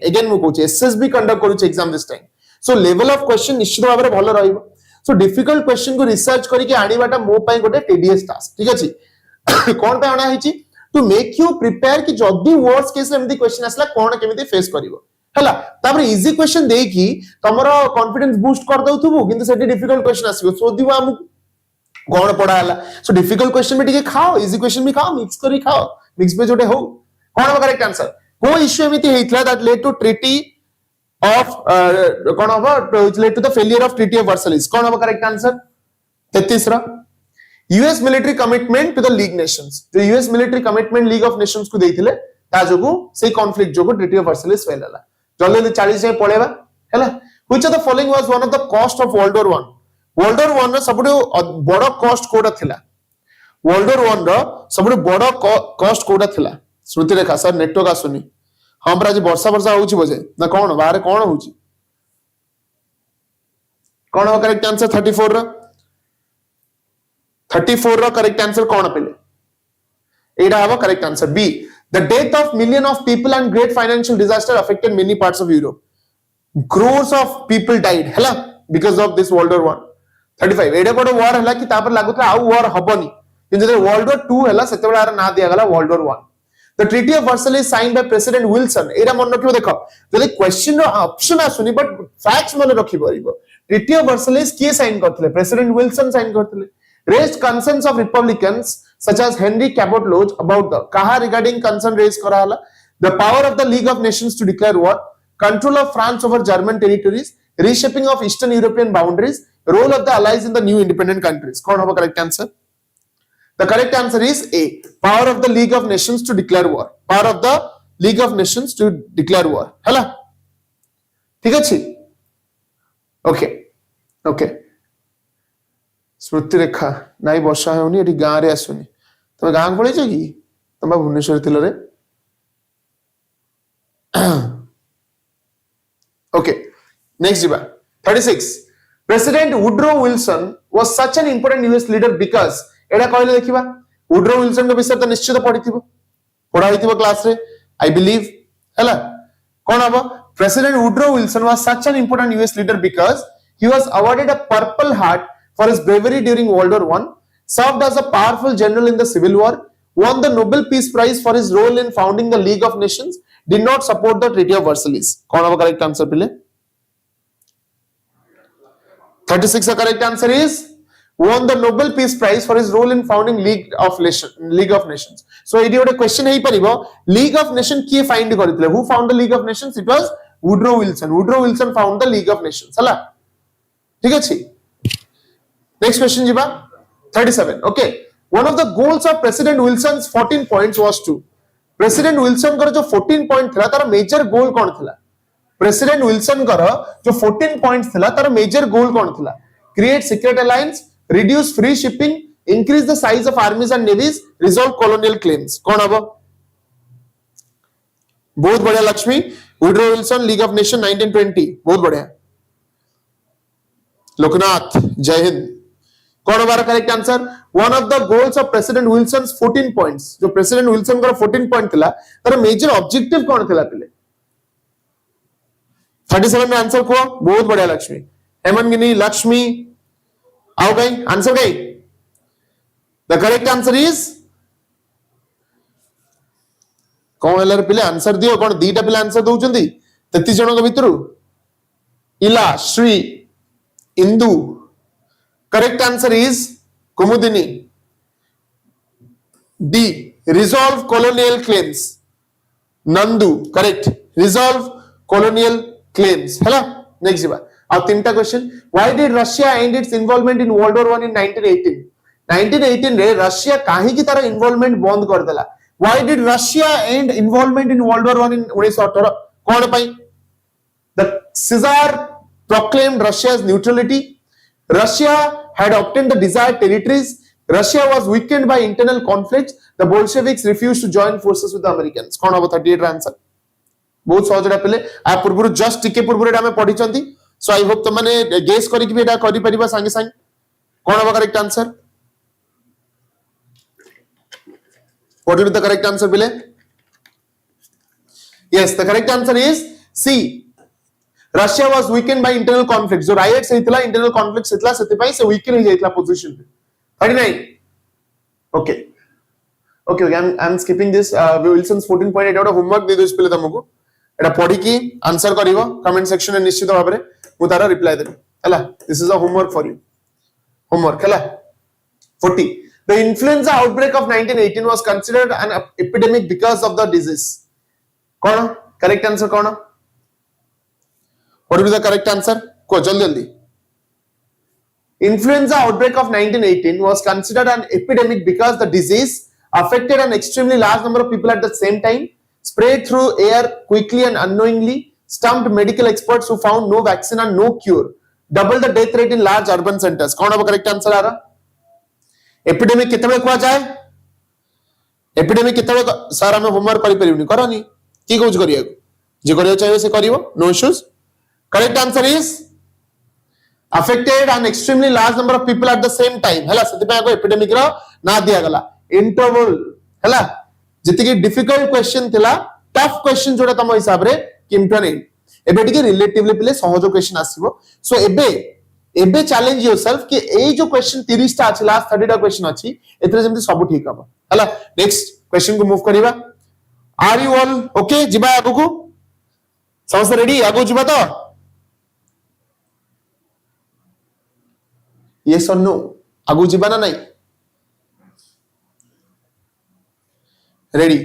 अगेन मु कहूची एसएसबी कंडक्ट करूची exam this time so level of question निश्चित भाबरे भलो रहइबो सो डिफिकल्ट क्वेश्चन को रिसर्च करिके आनिबाटा मो पई गोटे टीडीएस टास्क ठीक अछि कोन पे आना हिची टू मेक यू प्रिपेयर कि जदी वर्स्ट केस एमदी क्वेश्चन असला कोन केमिति फेस करिवो हला तापर इजी क्वेश्चन देकी तमरो कॉन्फिडेंस बूस्ट कर दउथुबो किंतु सेठी डिफिकल्ट क्वेश्चन आसीबो सो दिवा हम कोन पढा हला सो डिफिकल्ट क्वेश्चन में टिके खाओ इजी क्वेश्चन भी खाओ मिक्स करी खाओ मिक्स पे जोटे हो कौन होगा करेक्ट आंसर को इश्यू एमिति हेतला that led to treaty of कौन होगा led to the failure of treaty of Versailles कौन होगा करेक्ट आंसर 33 रा US military commitment to the league nations जो US military commitment league of nations को देथिले ता जोगु से कॉन्फ्लिक्ट जोगु ट्रीटी ऑफ वर्साइल्स फेल हला जल्दी 40 जाय पळेबा हला which of the following was one of the cost of world war 1 रो सबुठु बड़ कॉस्ट कोडा थिला वर्ल्ड वॉर 1 रो सबुठु बड़ कॉस्ट कोडा थिला श्रुति रेखा सर नेटवर्क आसुनी हम पर आज वर्षा होउची बजे ना कोन बाहर कोन होउची कोन हो करेक्ट आंसर 34 रो करेक्ट आंसर कोन पेले एडा हबो correct answer be the death of million of people and great financial disaster affected many parts of Europe crores of people died hela because of this World War 1 35 एडे बड़ war हला कि तापर लागुतला आउ war हबनी किंतु जब World War 2 हला सेतेबेला are ना दिया गला World War 1 The Treaty of Versailles signed by President Wilson एरा मन रखिबो देखो जले क्वेश्चन रो ऑप्शन आसुनी बट फैक्ट्स मन रखि परिबो Treaty of Versailles के साइन करथिले प्रेसिडेंट विल्सन साइन करथिले raised concerns of Republicans such as Henry Cabot Lodge about the kaha regarding concern raised kara hala the power of the League of Nations to declare war, control of France over German territories, reshaping of Eastern European boundaries, role of the Allies in the new independent countries. Kaun hoba correct answer? The correct answer is A. Power of the League of Nations to declare war. Power of the League of Nations to declare war. Hala? ठीक अछि? Okay. Okay. स्मृति रेखा नाई वर्षा होनी एठी गां रे आसुनी तमे गां पळै छ कि तमे भुवनेश्वर थिल रे Okay, next jiba 36 President Woodrow Wilson was such an important US leader because एडा कहले देखिबा Woodrow Wilson के विषय त निश्चित पढिथिबो पढा होइथिबो क्लास रे I believe हला कोन हबो President Woodrow Wilson was such an important US leader because he was awarded a Purple Heart for his bravery during World War I, served as a powerful general in the Civil War, won the Nobel Peace Prize for his role in founding the League of Nations, did not support the Treaty of Versailles. कौन होगा correct answer पहले? 36 का correct answer is won the Nobel Peace Prize for his role in founding League of Nations. So ये ଗୋଟେ question है परिबो League of Nations किए find करथिले? Who found the League of Nations? It was Woodrow Wilson. Woodrow Wilson found the League of Nations. हला ठीक अछि? Next question jiba 37 okay one of the goals of President Wilson's 14 points was to President Wilson कर जो 14 point थला तार major goal कौन थला President Wilson कर जो 14 points थला तार मेजर गोल कौन थला create secret alliance reduce free shipping increase the size of armies and navies resolve colonial claims कौन हबो बहुत बढ़िया Lakshmi Woodrow Wilson League of Nations 1920 बहुत बढ़िया लोकनाथ जय हिंद कौन हमारा correct answer one of the goals of president Wilson's 14 points जो प्रेसिडेंट विल्सन का 14 पॉइंट थिला तार मेजर ऑब्जेक्टिव कौन थिला पहले 37 में आंसर को बहुत बढ़िया लक्ष्मी हेमनगिनी लक्ष्मी आओ गई आंसर गई द करेक्ट आंसर इज कौन हेलर पहले आंसर दियो कौन दीटा पहले आंसर दउचंदी 33 जणों के भितरु इला Shri Indu Correct answer is Kumudini. D. Resolve colonial claims. Nandu. Correct. Resolve colonial claims. Hello. Next jiba. Our tinta question. Why did Russia end its involvement in World War I in 1918? 1918 रे Russia काहे की तरह involvement बंद कर देला? Why did Russia end involvement in World War I in 1918? कौन पाई? The Czar proclaimed Russia's neutrality. Russia had obtained the desired territories. Russia was weakened by internal conflicts. The Bolsheviks refused to join forces with the Americans. कौन होगा 38 answer? बहुत सहज रे पहले आ पूर्व just टिके पूर्व रे हमें पढ़ी चंदी. So I hope तो माने गेस करी कि एटा करि परिबा संगे संग. कौन होगा correct answer? What will be the correct answer पहले? Yes, the correct answer is C. Russia was weakened by internal conflicts. जो riots हेतला internal conflicts हेतला सेतिपाई से weaken हो जाइतला position पे. 39. Okay. Okay, I'm skipping this. Wilson's 14 point Etah homework दे दोस पहले तमको. एटा पढ़ी की answer करिवो comment section में निश्चित भाबरे मु तारा रिप्लाई देबे. हला this is a homework for you. Homework हला 40. The influenza outbreak of 1918 was considered an epidemic because of the disease. कौन? Correct answer कौन? What will be the correct answer? को जल्दी Influenza outbreak of 1918 was considered an epidemic because the disease affected an extremely large number of people at the same time, spread through air quickly and unknowingly, stumped medical experts who found no vaccine and no cure, doubled the death rate in large urban centers. कौन होगा correct answer आ रहा? Epidemic कितने को आ जाए? Epidemic कितने को सारा में homework करी परिवनी करो नहीं की कुछ करिए जो करियो चाहिए से करियो no issues. Correct answer is affected an extremely large number of people at the same time. हला सेतिपा को epidemic रो ना दिया गला interval हला जति की difficult question थिला tough question जोड़ा तम हिसाब रे किमटा नहीं एबे टिके रिलेटिवली पिले सहज क्वेश्चन आसीबो सो एबे चैलेंज योरसेल्फ कि एई जो क्वेश्चन 30 टा अछि लास्ट 30 टा क्वेश्चन अछि एतरे जेमति सब ठीक हबो हला नेक्स्ट क्वेश्चन को मूव करिबा आर यू ऑल ओके जिबा आगु को समस्त रेडी आगु जिबा तो यस और नो आगु जिबा ना नहीं रेडी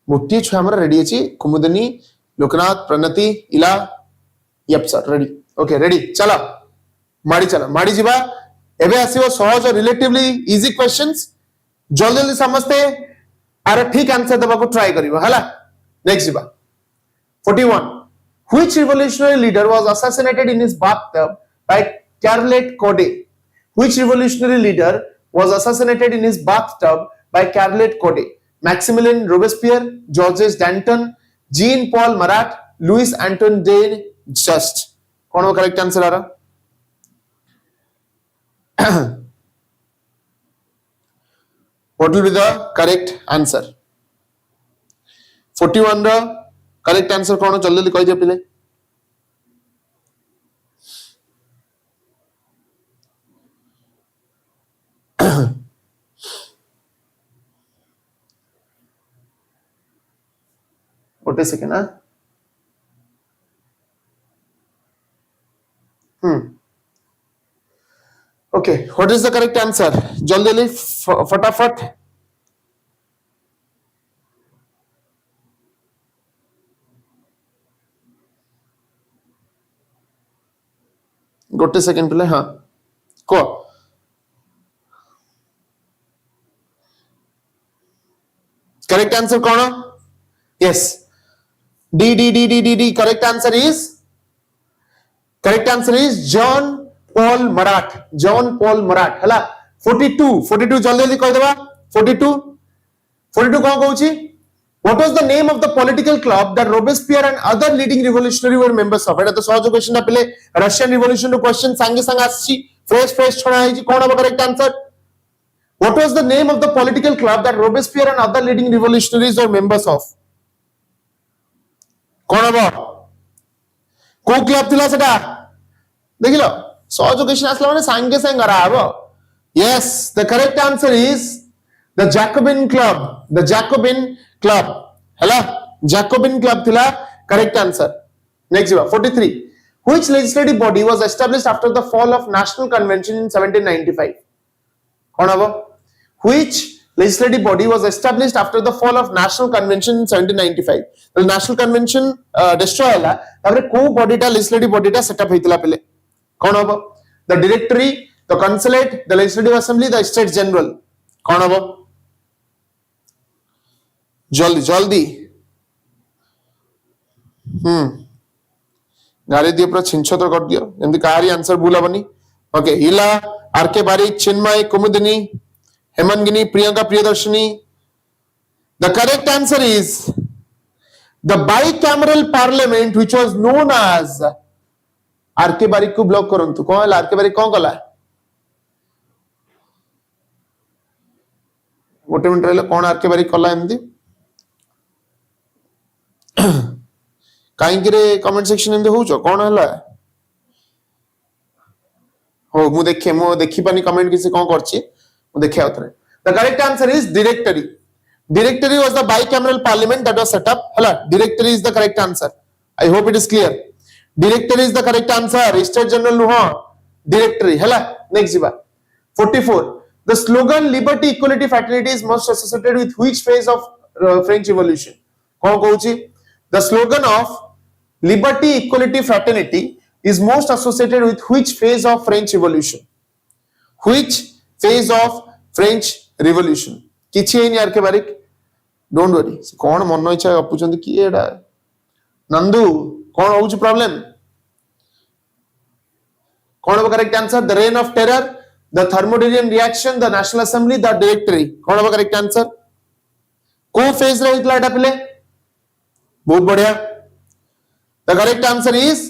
गोटे छुआ हमर रेडी अछि कुमुदनी Loknath Pranati Ila yup sir ready okay ready चला माड़ी जिबा एबे आसीबो सहज रिलेटिवली इजी क्वेश्चंस जल्दी जल्दी समझते अरे ठीक आंसर देबा को ट्राई करिवो हला नेक्स्ट जिबा 41 which revolutionary leader was assassinated in his bathtub by Charlotte Corday which revolutionary leader was assassinated in his bathtub by Charlotte Corday Maximilien Robespierre Georges Danton Jean Paul Marat Louis Antoine de Just कौन वो correct answer आ रहा what will be the correct answer 41 रा correct answer कौन जल्दी जल्दी कहि दियो पिले ओटे सेकंड ना Okay, what is the correct answer? जल्दी जल्दी फटाफट गोटे सेकंड पहले हाँ को करेक्ट आंसर कौन yes D correct answer is John Paul Marat हला 42 जल्दी जल्दी कहि देबा 42 कौन कहूची what was the name of the political club that Robespierre and other leading revolutionary were members of एटा तो सहज क्वेश्चन ना पहले रशियन रिवॉल्यूशन रो क्वेश्चन संगे संग आसी फ्रेश छोड़ा है जी कौन अब correct answer what was the name of the political club that Robespierre and other leading revolutionaries were members of कौन अब को क्लब थिला सेटा देखिलो सहज क्वेश्चन आसला माने संगे संग कराबो yes the correct answer is the Jacobin club हला जैकोबिन क्लब थिला correct answer next 43 which legislative body was established after the fall of national convention in 1795 कौन हबो which legislative body was established after the fall of national convention in 1795 the national convention destroy हला तारे को बॉडीटा legislative बॉडीटा setup हेतिला पले कौन हबो the directory the consulate the legislative assembly the state general कौन हबो जल्दी गाड़ी दियो पूरा छिनछतर कर दियो एमती कारी आंसर भूल हबनी ओके इला RK Barik Chinmay Kumudini Hemangini Priyanka Priyadarshini the correct answer is the bicameral parliament which was known as RK Barik को ब्लॉक करंतु कौन आरके बारिक कौन कला गोटे मिनट रहले कौन आरके बारिक कला एमती काई रे कमेंट सेक्शन एमती होचो कौन हला हो मु देखि पानी कमेंट किसी कौन करछि मु देखिया उतरे the correct answer is directory was the bicameral parliament that was set up hala directory is the correct answer I hope it is clear directory is the correct answer state general no directory hala next jiba 44 the slogan liberty equality fraternity is most associated with which phase of French revolution kon kohuchi the slogan of liberty equality fraternity is most associated with which phase of French revolution which phase of French revolution किछि नहीं यार के बारिक don't worry कौन मन इच्छा गपुचंदी कि एडा नंदू कौन होउछ प्रॉब्लम कौन हो correct answer the rain of terror the thermodynamic reaction the national assembly the directory कौन हो करेक्ट आंसर को फेज रे इतला एटा पिले बहुत बढ़िया the correct answer is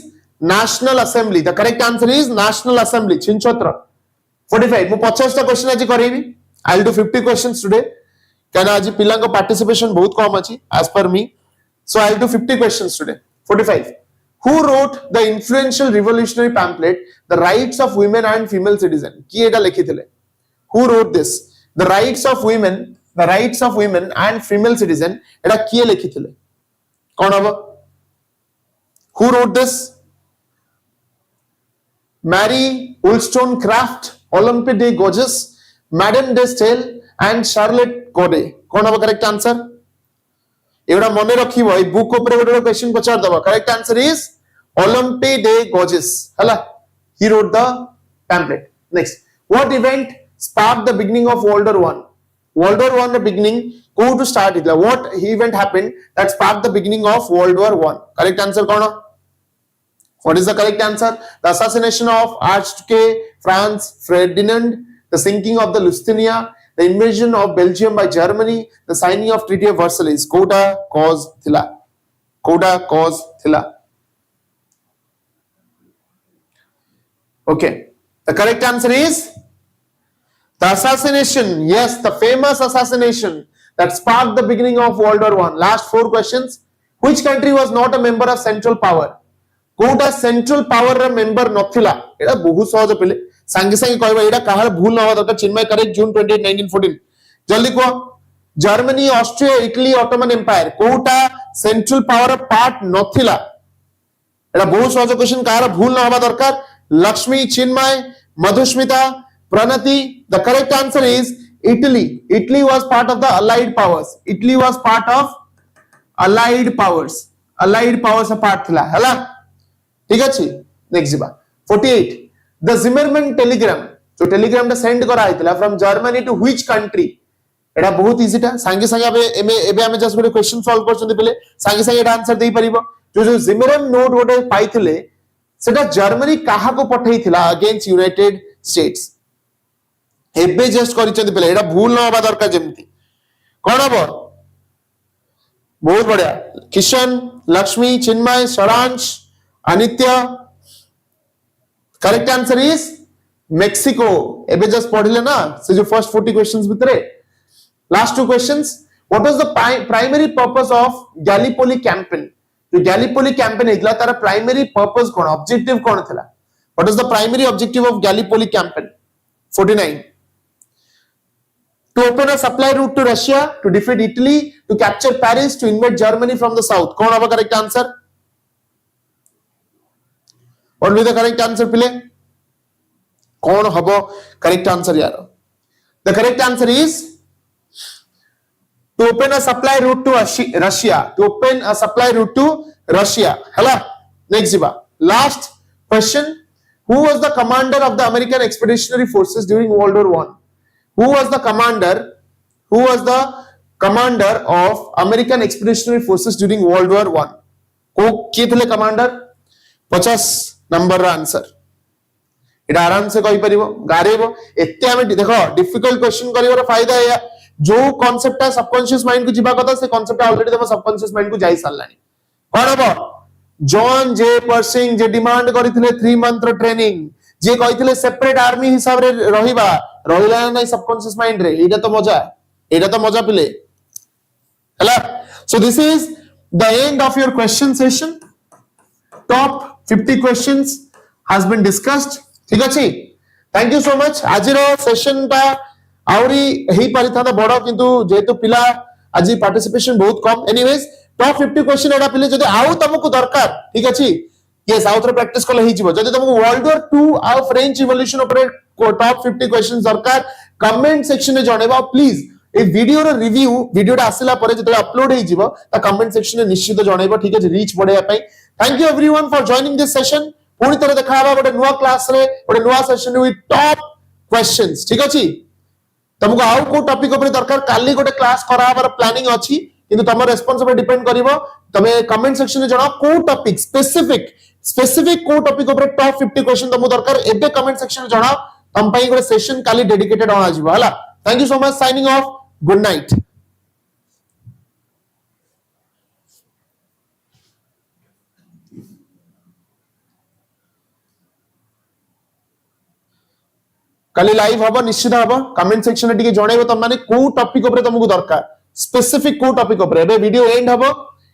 national assembly the correct answer is national assembly छिनछत्र 45 मु 50 टा क्वेश्चन आज करेबी I will do 50 questions today कहना आज पिला को पार्टिसिपेशन बहुत कम अछि as per me so I will do 50 questions today 45. Who wrote the influential revolutionary pamphlet The Rights of Women and Female Citizen? किए एटा लिखिथिले? Who wrote this? The Rights of Women and Female Citizen एटा किए लिखिथिले? कौन हबो? Who wrote this? Mary Wollstonecraft, Olympe de Gouges, Madame de Stael and Charlotte Corday. कौन हबो correct answer? एवडा मने रखिबो a book ऊपर गोटे question पचार दबा. Correct answer is Olympe de Gouges. हला he wrote the pamphlet. Next, what event sparked the beginning of World War One? World War One the beginning को to start it. What event happened that sparked the beginning of World War One? Correct answer कौन? What is the correct answer? The assassination of RHT, France Ferdinand, the sinking of the Lusitania, the invasion of Belgium by Germany, the signing of Treaty of Versailles. कोटा cause थिला. Okay, the correct answer is the assassination. Yes, the famous assassination that sparked the beginning of World War One. Last 4 questions. Which country was not a member of Central Power? कोटा Central Power रा member नथिला. एटा बहुत सहज पिले. संगे संगे कहबा एटा काहर भूल न हो दरकार. Chinmay correct June 28 1914. जल्दी को Germany Austria Italy Ottoman empire कोटा सेंट्रल पावर पार्ट नथिला. एटा बहुत सहज क्वेश्चन काहर भूल न होबा दरकार. Lakshmi, Chinmay, Madhushmita, Pranati. The correct answer is Italy. Italy was part of the Allied powers. Italy was part of Allied powers. Allied powers part thila. Hala? ठीक अछि. Next jiba. 48. The Zimmermann telegram. जो telegram टा send करा आइतला from Germany to which country? एटा बहुत easy टा. संगे संगे एबे हमें जस्ट गोटे क्वेश्चन सॉल्व करछन पहिले. संगे संगे एटा आंसर देई परिबो. जो Zimmermann नोट गोटे पाइथिले सेटा जर्मनी काहा को पठेई थिला अगेंस्ट यूनाइटेड स्टेट्स. एबे जस्ट करिचंती पहिले एटा भूल न होबा दरकार जेमती. कोन हबो? बहुत बढ़िया. किशन, लक्ष्मी, चिन्मय, सरांश, अनित्य. Correct answer is Mexico. एबे जस्ट पढिले ना से जो फर्स्ट 40 क्वेश्चंस भितरे. Last 2 questions. What was the primary purpose of Gallipoli campaign? जो गैलीपोली कैंपेन हेतला तार प्राइमरी पर्पस कोन ऑब्जेक्टिव कोन थिला? What is the primary objective of Gallipoli campaign? 49. To open a supply route to Russia, to defeat Italy, to capture Paris, to invade Germany from the south. कौन होगा correct answer? What will be the correct answer पिले? कौन होगा correct answer यार? The correct answer is to open a supply route to Russia. To open a supply route to Russia. Hala. Next jiba. Last question. Who was the commander of the American Expeditionary Forces during World War One? Who was the commander? Who was the commander of American Expeditionary Forces during World War One? को किए थे commander? 50 number answer. इटा आराम से कहि परिबो गारेबो. एते हमें देखो डिफिकल्ट क्वेश्चन करिवर फायदा है जो कांसेप्ट सबकॉन्शियस माइंड को जीवा कथा से कांसेप्ट ऑलरेडी तम सबकॉन्शियस माइंड को जाई सारलानी. कोन हबो? जॉन जे पर्सिंग जे डिमांड करिथिले 3 मंथ ट्रेनिंग जे कहिथिले सेपरेट आर्मी हिसाब रे रहिला नै सबकॉन्शियस माइंड रे. एटा तो मजा पिले. हला. So this is the end of your question session. Top 50 questions has been discussed. ठीक अछि. Thank you so much. आजिरो सेशन ता आउरी ही परिथा बड़ किंतु जेतु पिला आज पार्टिसिपेशन बहुत कम. एनीवेज टॉप 50 क्वेश्चन एडा पिले जदि आउ तुमको दरकार. ठीक अछि. यस आउट रे प्रैक्टिस कले ही जिवो. जदि तुमको वर्ल्ड वॉर 2 आ फ्रेंच रिवॉल्यूशन ऊपर टॉप 50 क्वेश्चन दरकार कमेंट सेक्शन में जणेबा प्लीज. ए वीडियो रो रिव्यू वीडियोटा आसिला परे जते अपलोड हे जिवो ता कमेंट सेक्शन में निश्चित जणेबा. ठीक अछि. रीच बढ़ेया पई thank you everyone for joining this session. पुनी तरह देखा हबा गोटे नुवा क्लास रे गोटे नुवा सेशन विथ टॉप क्वेश्चंस. ठीक अछि. तुमको आउ को टॉपिक ऊपर दरकार काली गोटे क्लास करा हबार प्लानिंग अछि किंतु तमर रेस्पॉन्स ऊपर डिपेंड करिवो. तमे कमेंट सेक्शन में जणाओ को टॉपिक स्पेसिफिक को टॉपिक ऊपर टॉप 50 क्वेश्चन तुमको दरकार एबे कमेंट सेक्शन में जणाओ. तम पई गोटे सेशन काली डेडिकेटेड होना जिवो. हला. Thank you so much. Signing off. Good night. Kali live हबो निश्चित हबो. कमेंट सेक्शन में जणेबो तुम माने को टॉपिक ऊपर तुमको दरकार स्पेसिफिक को टॉपिक ऊपर. एबे वीडियो एंड हबो.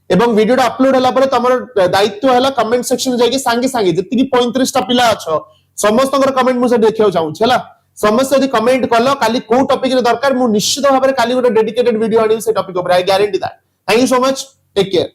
एवं वीडियो अपलोड होला परे तमर दायित्व हैला कमेंट सेक्शन में जाके सांगे सांगे जति 35 टा पिला अछो समस्त कमेंट मुझे देखियो चाहू छला समस्त यदि कमेंट कलो काली को टॉपिक रे दरकार मु निश्चित भाबरे काली गोटे डेडिकेटेड वीडियो आनी से टॉपिक ऊपर I guarantee that thank you so much take care.